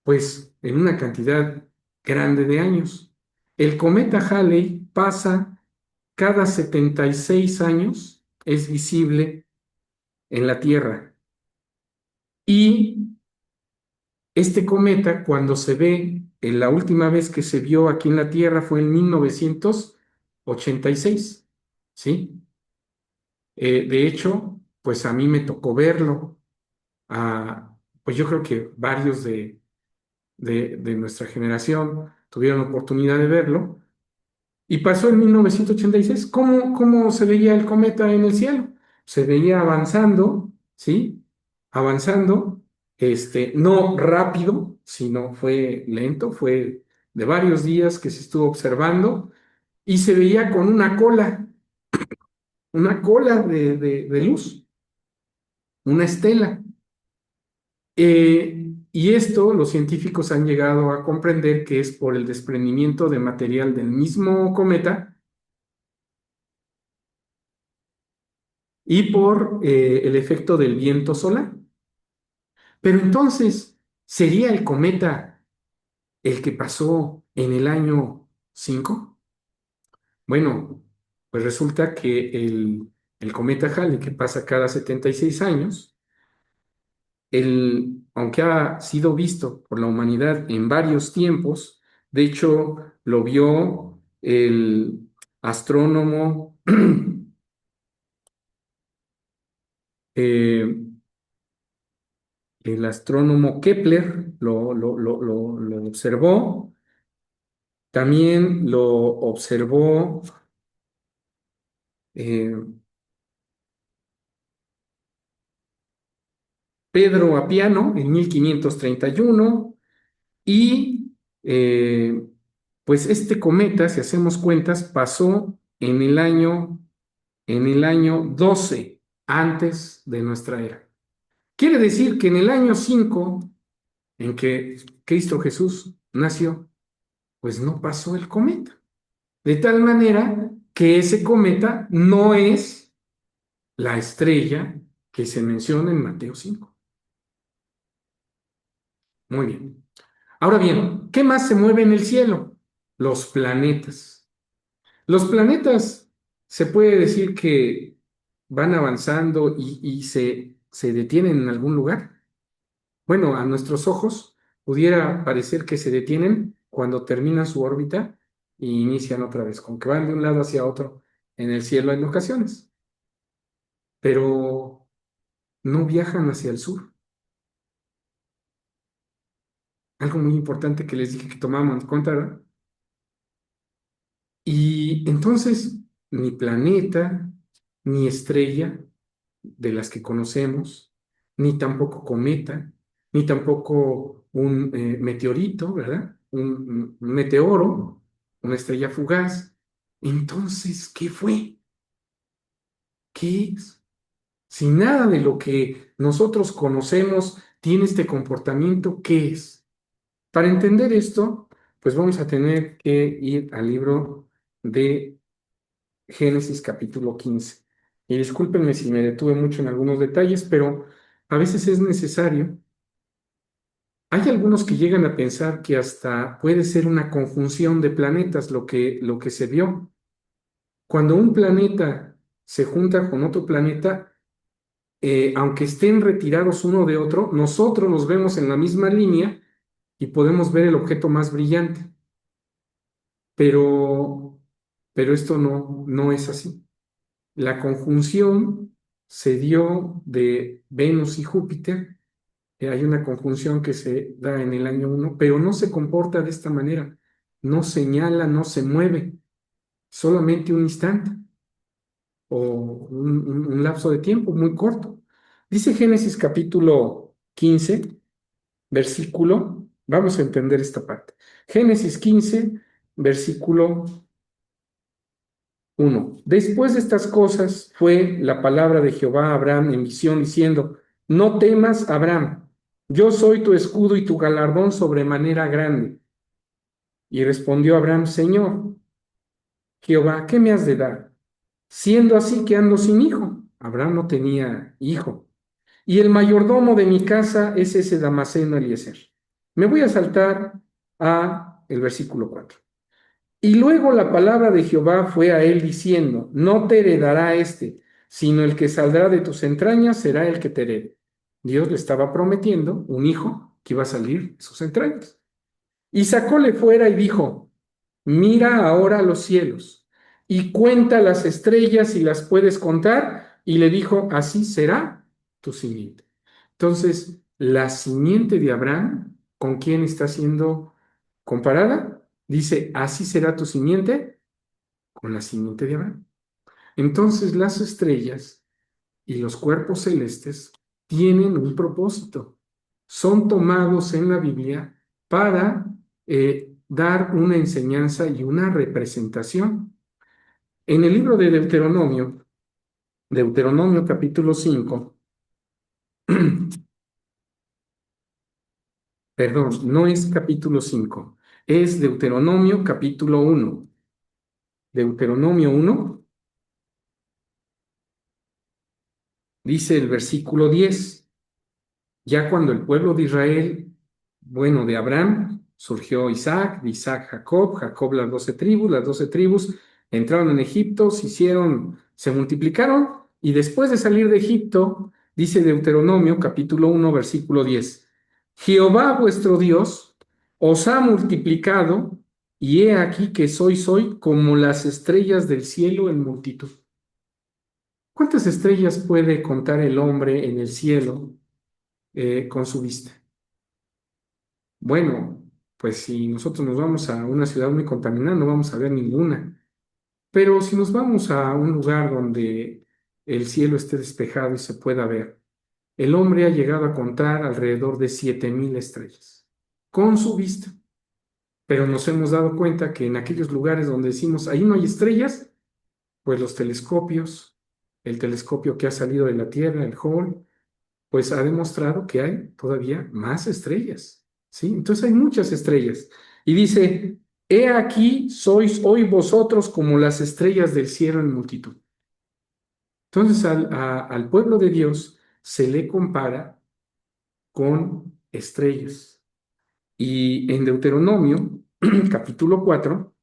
pues en una cantidad grande de años. El cometa Halley pasa cada 76 años, es visible en la Tierra. Y este cometa, cuando se ve, en la última vez que se vio aquí en la Tierra fue en 1986, ¿sí? De hecho, pues a mí me tocó verlo. Pues yo creo que varios de nuestra generación tuvieron oportunidad de verlo. Y pasó en 1986. ¿Cómo se veía el cometa en el cielo? Se veía avanzando, ¿sí? Avanzando, no rápido, sino fue lento, fue de varios días que se estuvo observando y se veía con una cola de luz, una estela. Y esto los científicos han llegado a comprender que es por el desprendimiento de material del mismo cometa y por el efecto del viento solar. Pero entonces, ¿sería el cometa el que pasó en el año 5? Bueno, pues resulta que el cometa Halley, que pasa cada 76 años, aunque ha sido visto por la humanidad en varios tiempos, de hecho lo vio el astrónomo eh, el astrónomo Kepler lo observó, también lo observó eh, Pedro Apiano en 1531 y pues este cometa, si hacemos cuentas, pasó en el año 12 antes de nuestra era. Quiere decir que en el año 5 en que Cristo Jesús nació, pues no pasó el cometa. De tal manera que ese cometa no es la estrella que se menciona en Mateo 5. Muy bien. Ahora bien, ¿qué más se mueve en el cielo? Los planetas. Los planetas se puede decir que van avanzando y se detienen en algún lugar. Bueno, a nuestros ojos pudiera parecer que se detienen cuando terminan su órbita e inician otra vez, como que van de un lado hacia otro en el cielo en ocasiones, pero no viajan hacia el sur. Algo muy importante que les dije que tomamos en cuenta, ¿verdad? Y entonces, ni planeta, ni estrella de las que conocemos, ni tampoco cometa, ni tampoco un meteorito, ¿verdad? Un meteoro, una estrella fugaz. Entonces, ¿qué fue? ¿Qué es? Si nada de lo que nosotros conocemos tiene este comportamiento, ¿qué es? Para entender esto, pues vamos a tener que ir al libro de Génesis capítulo 15. Y discúlpenme si me detuve mucho en algunos detalles, pero a veces es necesario. Hay algunos que llegan a pensar que hasta puede ser una conjunción de planetas lo que se vio. Cuando un planeta se junta con otro planeta, aunque estén retirados uno de otro, nosotros los vemos en la misma línea y podemos ver el objeto más brillante. Pero, pero esto no es así. La conjunción se dio de Venus y Júpiter. Hay una conjunción que se da en el año 1, pero no se comporta de esta manera. No señala, no se mueve, solamente un instante o un lapso de tiempo muy corto. Dice Génesis capítulo 15, versículo, vamos a entender esta parte. Génesis 15, versículo 1. Después de estas cosas fue la palabra de Jehová a Abraham en visión diciendo, no temas, Abraham, yo soy tu escudo y tu galardón sobremanera grande. Y respondió Abraham, Señor, Jehová, ¿qué me has de dar? Siendo así que ando sin hijo. Abraham no tenía hijo. Y el mayordomo de mi casa es ese Damaseno Eliezer. Me voy a saltar a el versículo 4. Y luego la palabra de Jehová fue a él diciendo, no te heredará este, sino el que saldrá de tus entrañas será el que te herede. Dios le estaba prometiendo un hijo que iba a salir de sus entrañas. Y sacóle fuera y dijo, mira ahora los cielos y cuenta las estrellas si las puedes contar, y le dijo, así será tu simiente. Entonces, la simiente de Abraham, ¿con quién está siendo comparada? Dice, así será tu simiente con la simiente de Abraham. Entonces, las estrellas y los cuerpos celestes tienen un propósito. Son tomados en la Biblia para dar una enseñanza y una representación. En el libro de Deuteronomio, Deuteronomio capítulo 5, perdón, no es capítulo 5, es Deuteronomio capítulo 1. Deuteronomio 1 dice el versículo 10. Ya cuando el pueblo de Israel, bueno, de Abraham, surgió Isaac, de Isaac Jacob, Jacob las 12 tribus entraron en Egipto, se multiplicaron, y después de salir de Egipto, dice Deuteronomio capítulo 1, versículo 10, Jehová vuestro Dios os ha multiplicado, y he aquí que sois hoy como las estrellas del cielo en multitud. ¿Cuántas estrellas puede contar el hombre en el cielo con su vista? Bueno, pues si nosotros nos vamos a una ciudad muy contaminada, no vamos a ver ninguna. Pero si nos vamos a un lugar donde el cielo esté despejado y se pueda ver, el hombre ha llegado a contar alrededor de 7,000 estrellas con su vista. Pero nos hemos dado cuenta que en aquellos lugares donde decimos, ahí no hay estrellas, pues los telescopios, el telescopio que ha salido de la Tierra, el Hubble, pues ha demostrado que hay todavía más estrellas, ¿sí? Entonces hay muchas estrellas. Y dice, he aquí sois hoy vosotros como las estrellas del cielo en multitud. Entonces al pueblo de Dios se le compara con estrellas. Y en Deuteronomio, capítulo 4,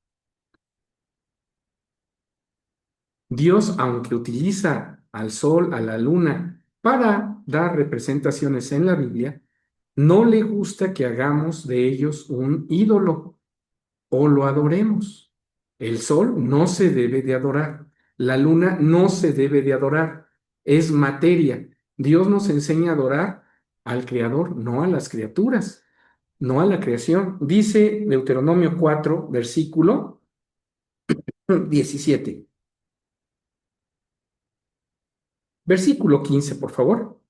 Dios, aunque utiliza al sol, a la luna, para dar representaciones en la Biblia, no le gusta que hagamos de ellos un ídolo o lo adoremos. El sol no se debe de adorar, la luna no se debe de adorar, es materia. Dios nos enseña a adorar al Creador, no a las criaturas, no a la creación. Dice Deuteronomio 4, versículo 17. Versículo 15, por favor.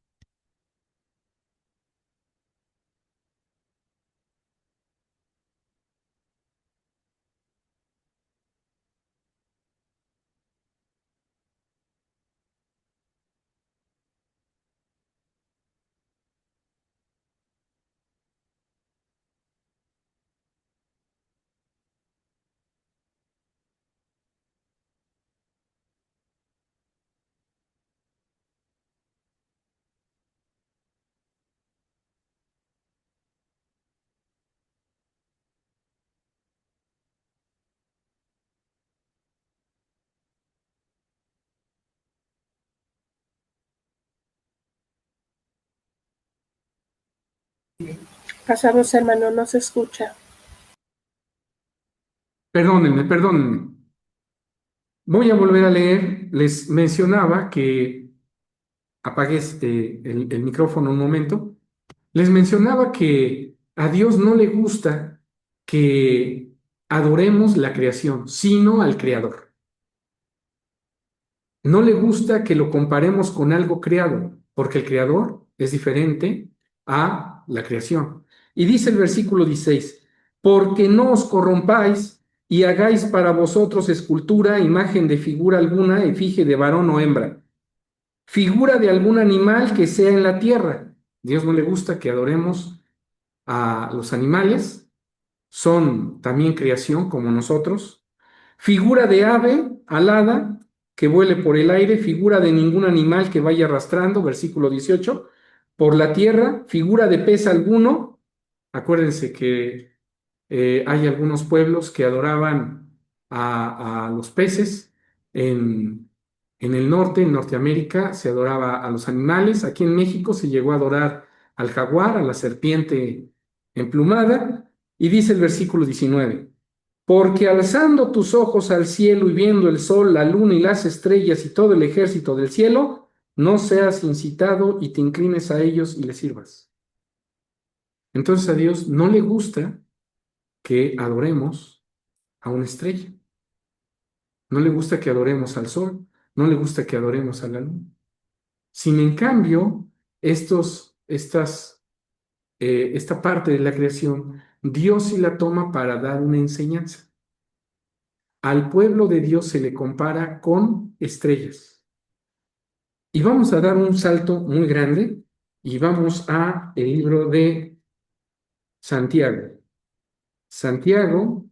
Pasamos, hermano, no se escucha. Perdónenme, perdónenme. Voy a volver a leer. Les mencionaba que apagué el micrófono un momento. Les mencionaba que a Dios no le gusta que adoremos la creación, sino al Creador. No le gusta que lo comparemos con algo creado, porque el Creador es diferente a la creación. Y dice el versículo 16, porque no os corrompáis y hagáis para vosotros escultura, imagen de figura alguna, efigie de varón o hembra, figura de algún animal que sea en la tierra. Dios no le gusta que adoremos a los animales, son también creación como nosotros. Figura de ave alada que vuele por el aire, figura de ningún animal que vaya arrastrando, versículo 18, por la tierra, figura de pez alguno. Acuérdense que hay algunos pueblos que adoraban a los peces. En el norte, en Norteamérica, se adoraba a los animales. Aquí en México se llegó a adorar al jaguar, a la serpiente emplumada. Y dice el versículo 19, porque alzando tus ojos al cielo y viendo el sol, la luna y las estrellas y todo el ejército del cielo, no seas incitado y te inclines a ellos y les sirvas. Entonces a Dios no le gusta que adoremos a una estrella, no le gusta que adoremos al sol, no le gusta que adoremos a la luna. Sin en cambio, esta parte de la creación, Dios sí la toma para dar una enseñanza. Al pueblo de Dios se le compara con estrellas. Y vamos a dar un salto muy grande y vamos a el libro de Santiago. Santiago,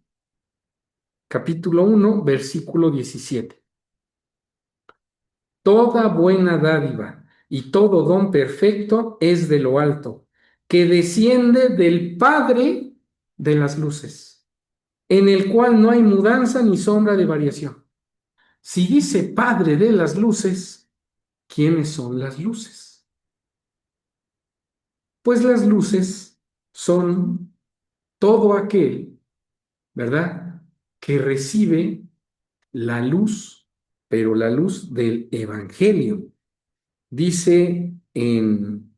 capítulo 1, versículo 17. Toda buena dádiva y todo don perfecto es de lo alto, que desciende del Padre de las luces, en el cual no hay mudanza ni sombra de variación. Si dice Padre de las luces, ¿quiénes son las luces? Pues las luces son todo aquel, ¿verdad?, que recibe la luz, pero la luz del Evangelio. Dice en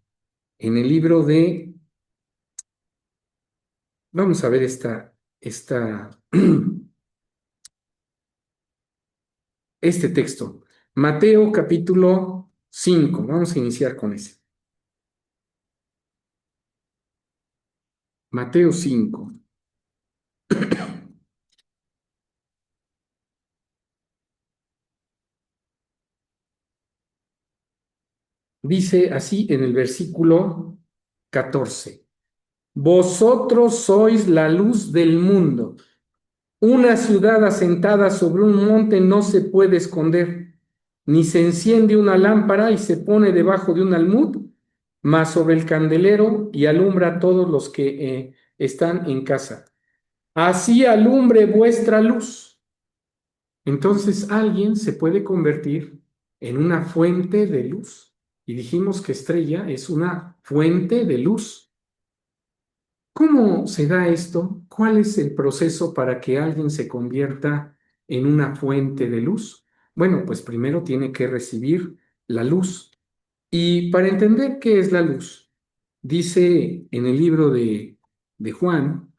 el libro de, vamos a ver este texto, Mateo capítulo 5, vamos a iniciar con ese. Mateo 5. Dice así en el versículo 14. Vosotros sois la luz del mundo. Una ciudad asentada sobre un monte no se puede esconder, ni se enciende una lámpara y se pone debajo de un almud, mas sobre el candelero y alumbra a todos los que están en casa. Así alumbre vuestra luz. Entonces alguien se puede convertir en una fuente de luz. Y dijimos que estrella es una fuente de luz. ¿Cómo se da esto? ¿Cuál es el proceso para que alguien se convierta en una fuente de luz? Bueno, pues primero tiene que recibir la luz. Y para entender qué es la luz, dice en el libro de Juan,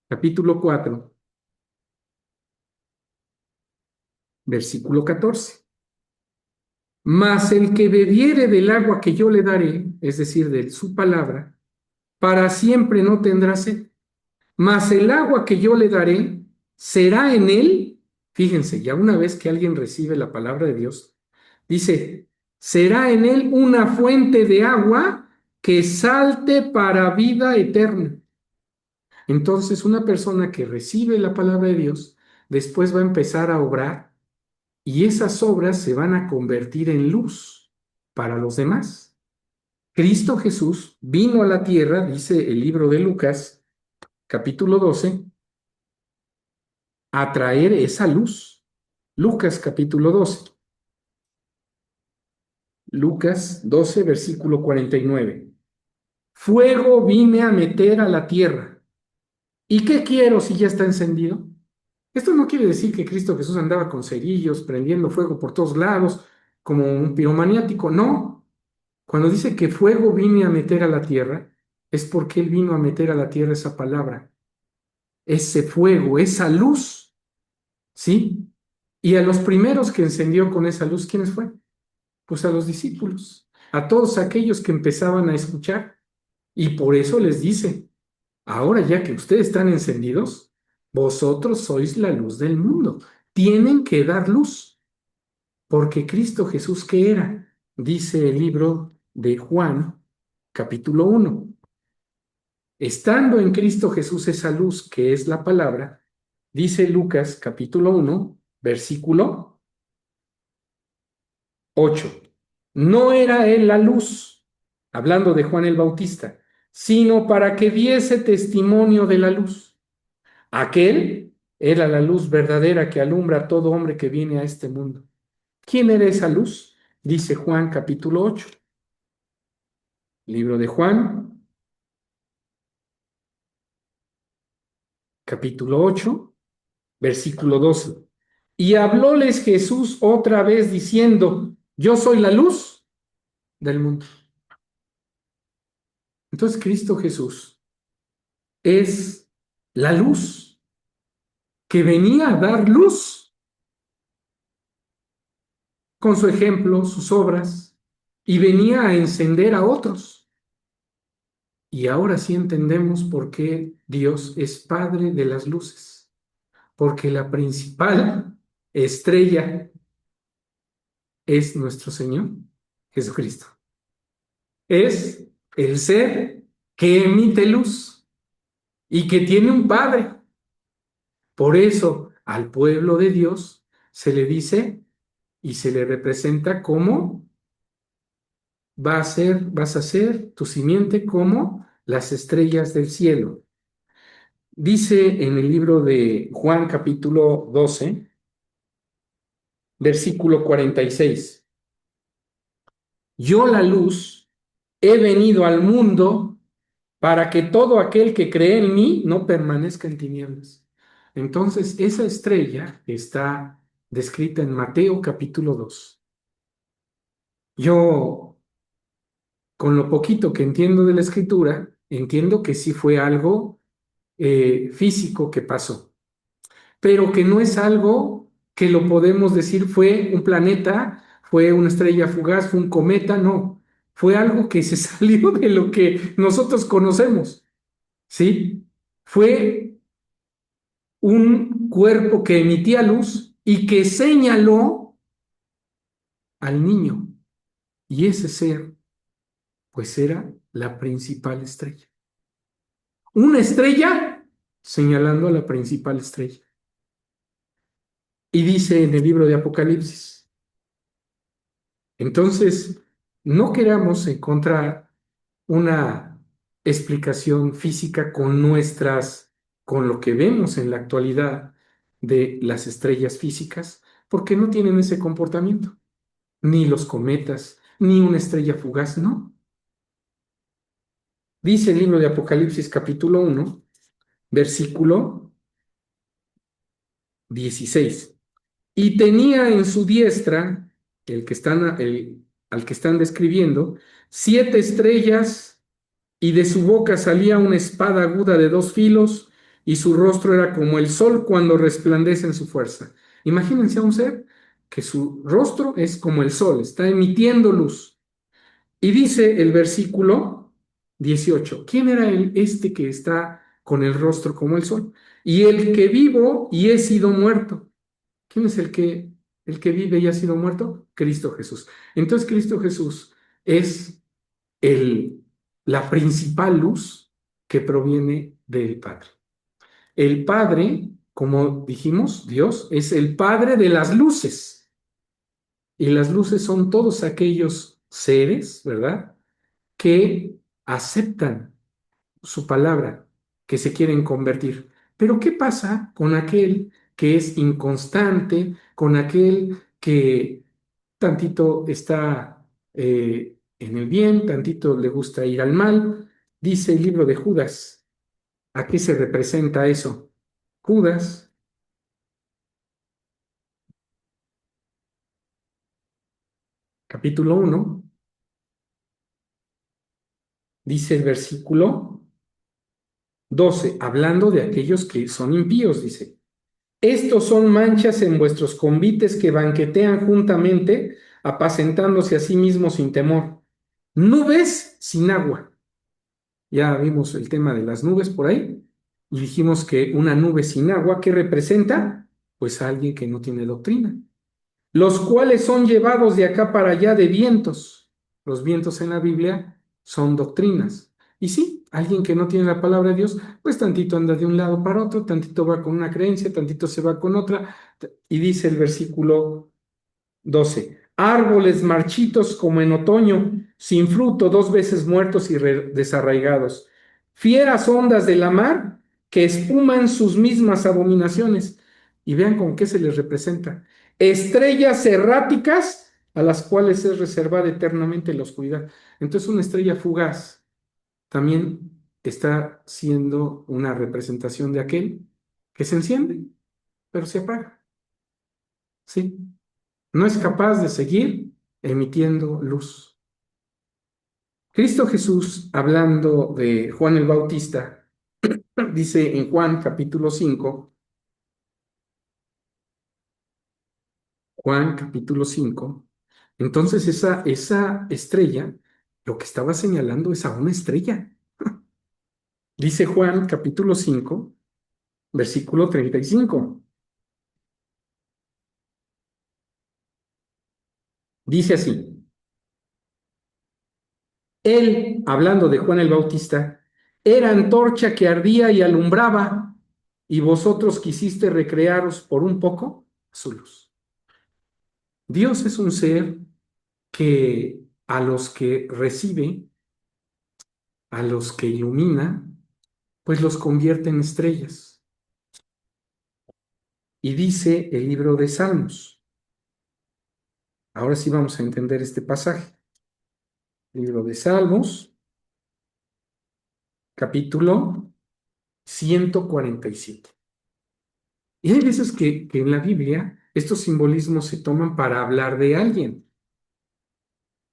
capítulo 4, versículo 14. Mas el que bebiere del agua que yo le daré, es decir, de su palabra, para siempre no tendrá sed. Mas el agua que yo le daré será en él, fíjense, ya una vez que alguien recibe la palabra de Dios, dice, será en él una fuente de agua que salte para vida eterna. Entonces, una persona que recibe la palabra de Dios, después va a empezar a obrar y esas obras se van a convertir en luz para los demás. Cristo Jesús vino a la tierra, dice el libro de Lucas, capítulo 12, a traer esa luz. Lucas capítulo 12. Lucas 12, versículo 49. Fuego vine a meter a la tierra. ¿Y qué quiero si ya está encendido? Esto no quiere decir que Cristo Jesús andaba con cerillos, prendiendo fuego por todos lados, como un piromaniático. No. Cuando dice que fuego vine a meter a la tierra, es porque Él vino a meter a la tierra esa palabra, ese fuego, esa luz. ¿Sí? Y a los primeros que encendió con esa luz, ¿quiénes fue? Pues a los discípulos, a todos aquellos que empezaban a escuchar. Y por eso les dice, ahora ya que ustedes están encendidos, vosotros sois la luz del mundo. Tienen que dar luz, porque Cristo Jesús, ¿qué era? Dice el libro de Juan, capítulo 1. Estando en Cristo Jesús esa luz que es la palabra, dice Lucas, capítulo 1, versículo 8. No era él la luz, hablando de Juan el Bautista, sino para que diese testimonio de la luz. Aquel era la luz verdadera que alumbra a todo hombre que viene a este mundo. ¿Quién era esa luz? Dice Juan capítulo 8. Libro de Juan, capítulo 8, versículo 12. Y hablóles Jesús otra vez diciendo, Yo soy la luz del mundo. Entonces Cristo Jesús es la luz que venía a dar luz con su ejemplo, sus obras, y venía a encender a otros. Y ahora sí entendemos por qué Dios es Padre de las luces, porque la principal estrella es nuestro Señor Jesucristo. Es el ser que emite luz y que tiene un Padre. Por eso al pueblo de Dios se le dice y se le representa como vas a ser tu simiente como las estrellas del cielo. Dice en el libro de Juan capítulo 12, versículo 46, yo la luz he venido al mundo para que todo aquel que cree en mí no permanezca en tinieblas. Entonces, esa estrella está descrita en Mateo capítulo 2. Yo, con lo poquito que entiendo de la escritura, entiendo que sí fue algo físico que pasó, pero que no es algo que lo podemos decir fue un planeta, fue una estrella fugaz, fue un cometa, no, fue algo que se salió de lo que nosotros conocemos, ¿sí? Fue un cuerpo que emitía luz y que señaló al niño, y ese ser, pues era la principal estrella. Una estrella señalando a la principal estrella. Y dice en el libro de Apocalipsis, entonces, no queramos encontrar una explicación física con lo que vemos en la actualidad de las estrellas físicas, porque no tienen ese comportamiento, ni los cometas, ni una estrella fugaz, no. Dice el libro de Apocalipsis capítulo 1, versículo 16. Y tenía en su diestra, al que están describiendo, 7 estrellas, y de su boca salía una espada aguda de 2 filos, y su rostro era como el sol cuando resplandece en su fuerza. Imagínense a un ser que su rostro es como el sol, está emitiendo luz. Y dice el versículo 18, ¿quién era este que está con el rostro como el sol? Y el que vivo y he sido muerto. ¿Quién es el que vive y ha sido muerto? Cristo Jesús. Entonces Cristo Jesús es el, la principal luz que proviene del Padre. El Padre, como dijimos, Dios es el Padre de las luces. Y las luces son todos aquellos seres, ¿verdad?, que aceptan su palabra, que se quieren convertir. Pero ¿qué pasa con aquel que es inconstante, con aquel que tantito está en el bien, tantito le gusta ir al mal? Dice el libro de Judas. ¿A qué se representa eso? Judas, capítulo 1, dice el versículo 12, hablando de aquellos que son impíos, dice. Estos son manchas en vuestros convites que banquetean juntamente, apacentándose a sí mismos sin temor. Nubes sin agua. Ya vimos el tema de las nubes por ahí y dijimos que una nube sin agua, ¿qué representa? Pues a alguien que no tiene doctrina. Los cuales son llevados de acá para allá de vientos. Los vientos en la Biblia son doctrinas. Y sí, alguien que no tiene la palabra de Dios, pues tantito anda de un lado para otro, tantito va con una creencia, tantito se va con otra. Y dice el versículo 12, árboles marchitos como en otoño, sin fruto, 2 veces muertos y desarraigados. Fieras ondas de la mar que espuman sus mismas abominaciones. Y vean con qué se les representa. Estrellas erráticas a las cuales es reservada eternamente la oscuridad. Entonces una estrella fugaz también está siendo una representación de aquel que se enciende, pero se apaga. ¿Sí? No es capaz de seguir emitiendo luz. Cristo Jesús, hablando de Juan el Bautista, dice en Juan capítulo 5, Juan capítulo 5, entonces esa estrella, lo que estaba señalando es a una estrella. Dice Juan capítulo 5, versículo 35. Dice así, él, hablando de Juan el Bautista, era antorcha que ardía y alumbraba, y vosotros quisiste recrearos por un poco su luz. Dios es un ser que a los que recibe, a los que ilumina, pues los convierte en estrellas. Y dice el libro de Salmos. Ahora sí vamos a entender este pasaje. Libro de Salmos, capítulo 147. Y hay veces que en la Biblia estos simbolismos se toman para hablar de alguien.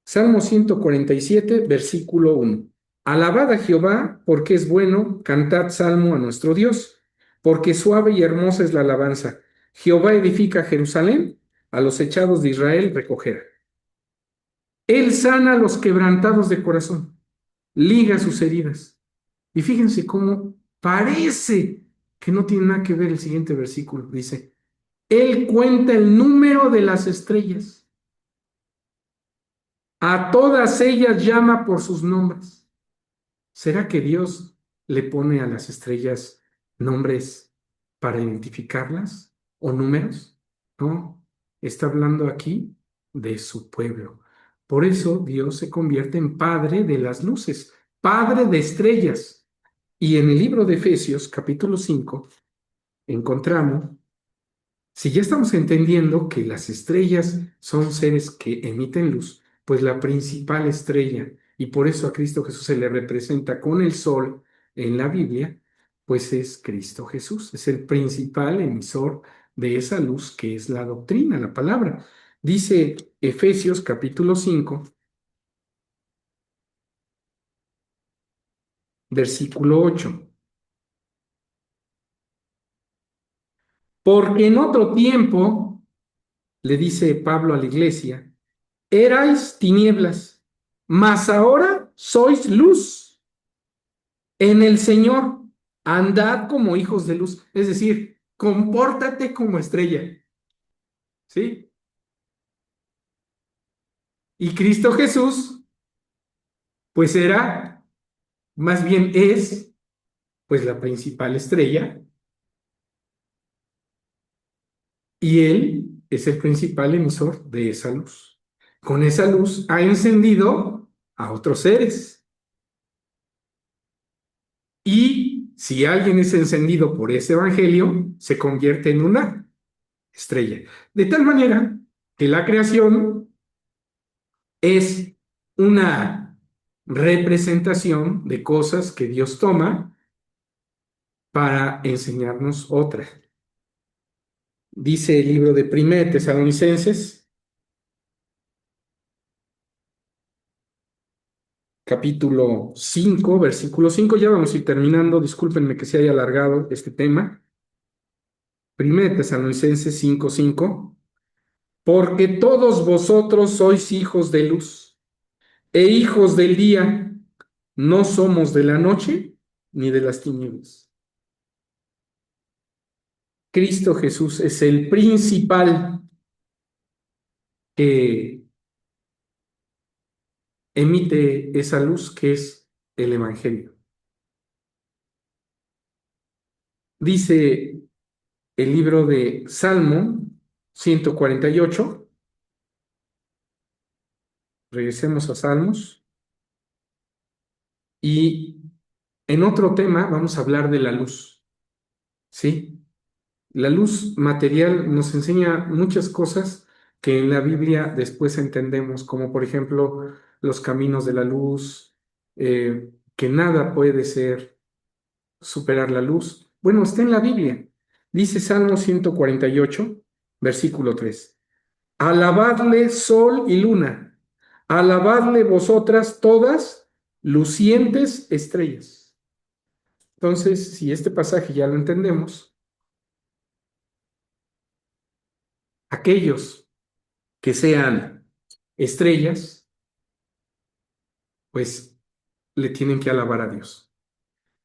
Salmo 147, versículo 1. Alabad a Jehová porque es bueno, cantad salmo a nuestro Dios, porque suave y hermosa es la alabanza. Jehová edifica Jerusalén, a los echados de Israel recogerá. Él sana a los quebrantados de corazón, liga sus heridas. Y fíjense cómo parece que no tiene nada que ver el siguiente versículo. Dice, Él cuenta el número de las estrellas. A todas ellas llama por sus nombres. ¿Será que Dios le pone a las estrellas nombres para identificarlas o números? No, está hablando aquí de su pueblo. Por eso Dios se convierte en Padre de las luces, Padre de estrellas. Y en el libro de Efesios, capítulo 5, encontramos, si ya estamos entendiendo que las estrellas son seres que emiten luz, pues la principal estrella, y por eso a Cristo Jesús se le representa con el sol en la Biblia, pues es Cristo Jesús, es el principal emisor de esa luz que es la doctrina, la palabra. Dice Efesios capítulo 5, versículo 8. Porque en otro tiempo, le dice Pablo a la iglesia, erais tinieblas, mas ahora sois luz en el Señor. Andad como hijos de luz, es decir, compórtate como estrella, ¿sí? Y Cristo Jesús, pues era, más bien es, pues la principal estrella, y Él es el principal emisor de esa luz. Con esa luz ha encendido a otros seres. Y si alguien es encendido por ese evangelio, se convierte en una estrella. De tal manera que la creación es una representación de cosas que Dios toma para enseñarnos otra. Dice el libro de 1 Tesalonicenses, capítulo 5, versículo 5. Ya vamos a ir terminando. Discúlpenme que se haya alargado este tema. 1 Tesalonicenses 5:5. Porque todos vosotros sois hijos de luz e hijos del día, no somos de la noche ni de las tinieblas. Cristo Jesús es el principal que emite esa luz que es el Evangelio. Dice el libro de Salmo 148, regresemos a Salmos, y en otro tema vamos a hablar de la luz, ¿sí? La luz material nos enseña muchas cosas que en la Biblia después entendemos, como por ejemplo los caminos de la luz, que nada puede ser superar la luz. Bueno, está en la Biblia. Dice Salmo 148, versículo 3. Alabadle sol y luna, alabadle vosotras todas lucientes estrellas. Entonces, si este pasaje ya lo entendemos, aquellos que sean estrellas, pues le tienen que alabar a Dios.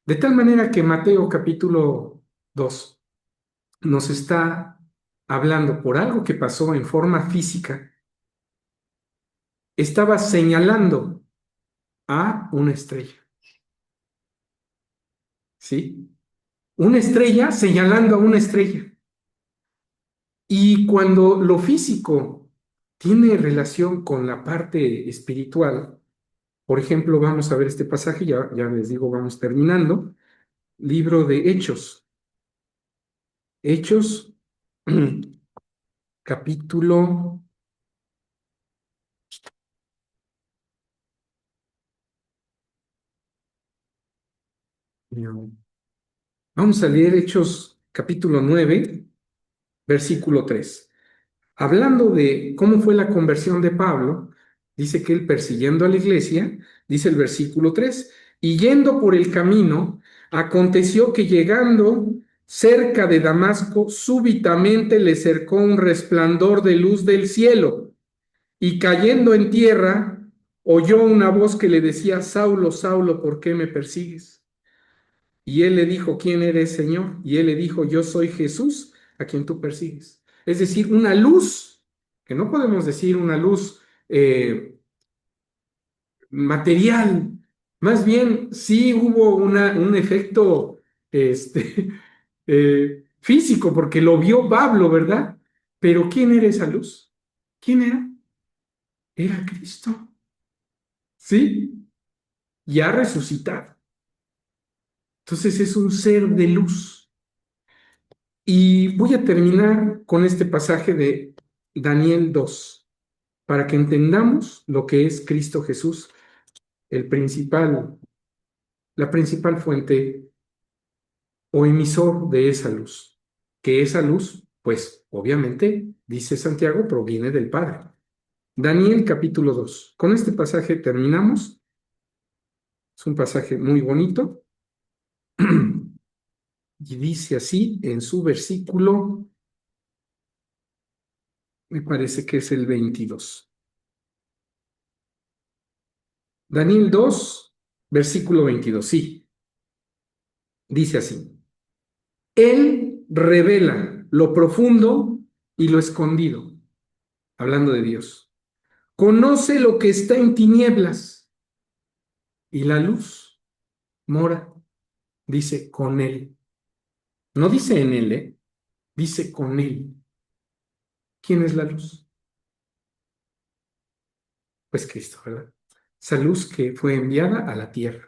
De tal manera que Mateo capítulo 2 nos está hablando por algo que pasó en forma física, estaba señalando a una estrella, ¿sí? Una estrella señalando a una estrella. Y cuando lo físico tiene relación con la parte espiritual, por ejemplo, vamos a ver este pasaje, ya les digo, vamos terminando, libro de Hechos. Hechos, capítulo, vamos a leer Hechos capítulo 9 versículo 3. Hablando de cómo fue la conversión de Pablo, dice que él persiguiendo a la iglesia, dice el versículo 3, y yendo por el camino, aconteció que llegando cerca de Damasco, súbitamente le cercó un resplandor de luz del cielo, y cayendo en tierra, oyó una voz que le decía, Saulo, Saulo, ¿por qué me persigues? Y él le dijo, ¿quién eres, Señor? Y él le dijo, yo soy Jesús, a quien tú persigues. Es decir, una luz, que no podemos decir una luz material, más bien sí hubo un efecto este, físico, porque lo vio Pablo, ¿verdad? Pero ¿quién era esa luz? ¿Quién era? Era Cristo, ¿sí? Ya resucitado. Entonces es un ser de luz. Y voy a terminar con este pasaje de Daniel 2, para que entendamos lo que es Cristo Jesús, el principal, la principal fuente o emisor de esa luz. Que esa luz, pues obviamente, dice Santiago, proviene del Padre. Daniel capítulo 2. Con este pasaje terminamos. Es un pasaje muy bonito. Y dice así en su versículo, me parece que es el 22. Daniel 2, versículo 22, sí, dice así. Él revela lo profundo y lo escondido, hablando de Dios. Conoce lo que está en tinieblas y la luz mora, dice con él. No dice en él, dice con él. ¿Quién es la luz? Pues Cristo, ¿verdad? Esa luz que fue enviada a la tierra.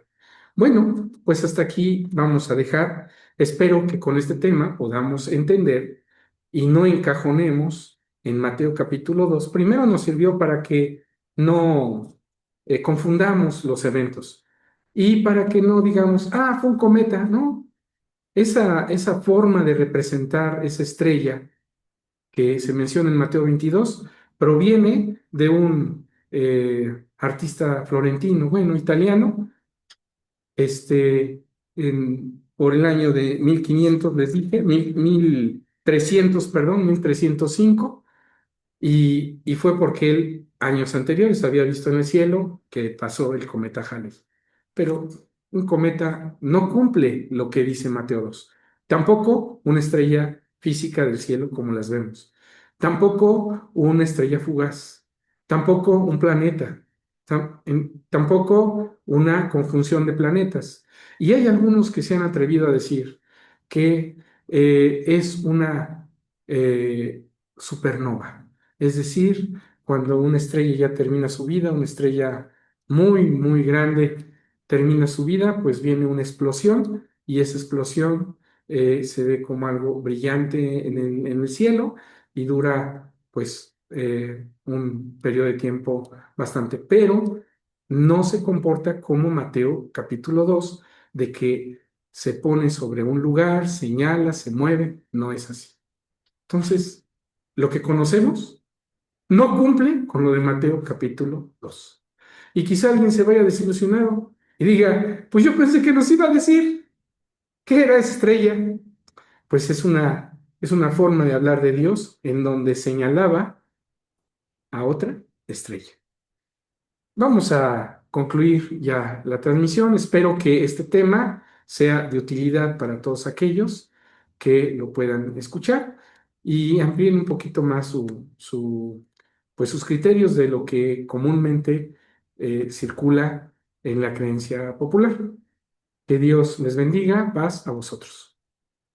Bueno, pues hasta aquí vamos a dejar. Espero que con este tema podamos entender y no encajonemos en Mateo capítulo 2. Primero nos sirvió para que no confundamos los eventos y para que no digamos, ah, fue un cometa, ¿no? Esa forma de representar esa estrella que se menciona en Mateo 22 proviene de un artista florentino, bueno, italiano, por el año de 1500, les dije, 1300, perdón, 1305, y fue porque él años anteriores había visto en el cielo que pasó el cometa Halley. Pero un cometa no cumple lo que dice Mateo 2. Tampoco una estrella física del cielo como las vemos. Tampoco una estrella fugaz. Tampoco un planeta. Tampoco una conjunción de planetas. Y hay algunos que se han atrevido a decir que es una supernova. Es decir, cuando una estrella ya termina su vida, una estrella muy, muy grande termina su vida, pues viene una explosión y esa explosión se ve como algo brillante en el cielo y dura pues un periodo de tiempo bastante, pero no se comporta como Mateo capítulo 2 de que se pone sobre un lugar, señala, se mueve, no es así. Entonces, lo que conocemos no cumple con lo de Mateo capítulo 2. Y quizá alguien se vaya desilusionado y diga, pues yo pensé que nos iba a decir qué era esa estrella. Pues es una forma de hablar de Dios en donde señalaba a otra estrella. Vamos a concluir ya la transmisión. Espero que este tema sea de utilidad para todos aquellos que lo puedan escuchar y amplíen un poquito más pues sus criterios de lo que comúnmente circula en la creencia popular. Que Dios les bendiga, paz a vosotros.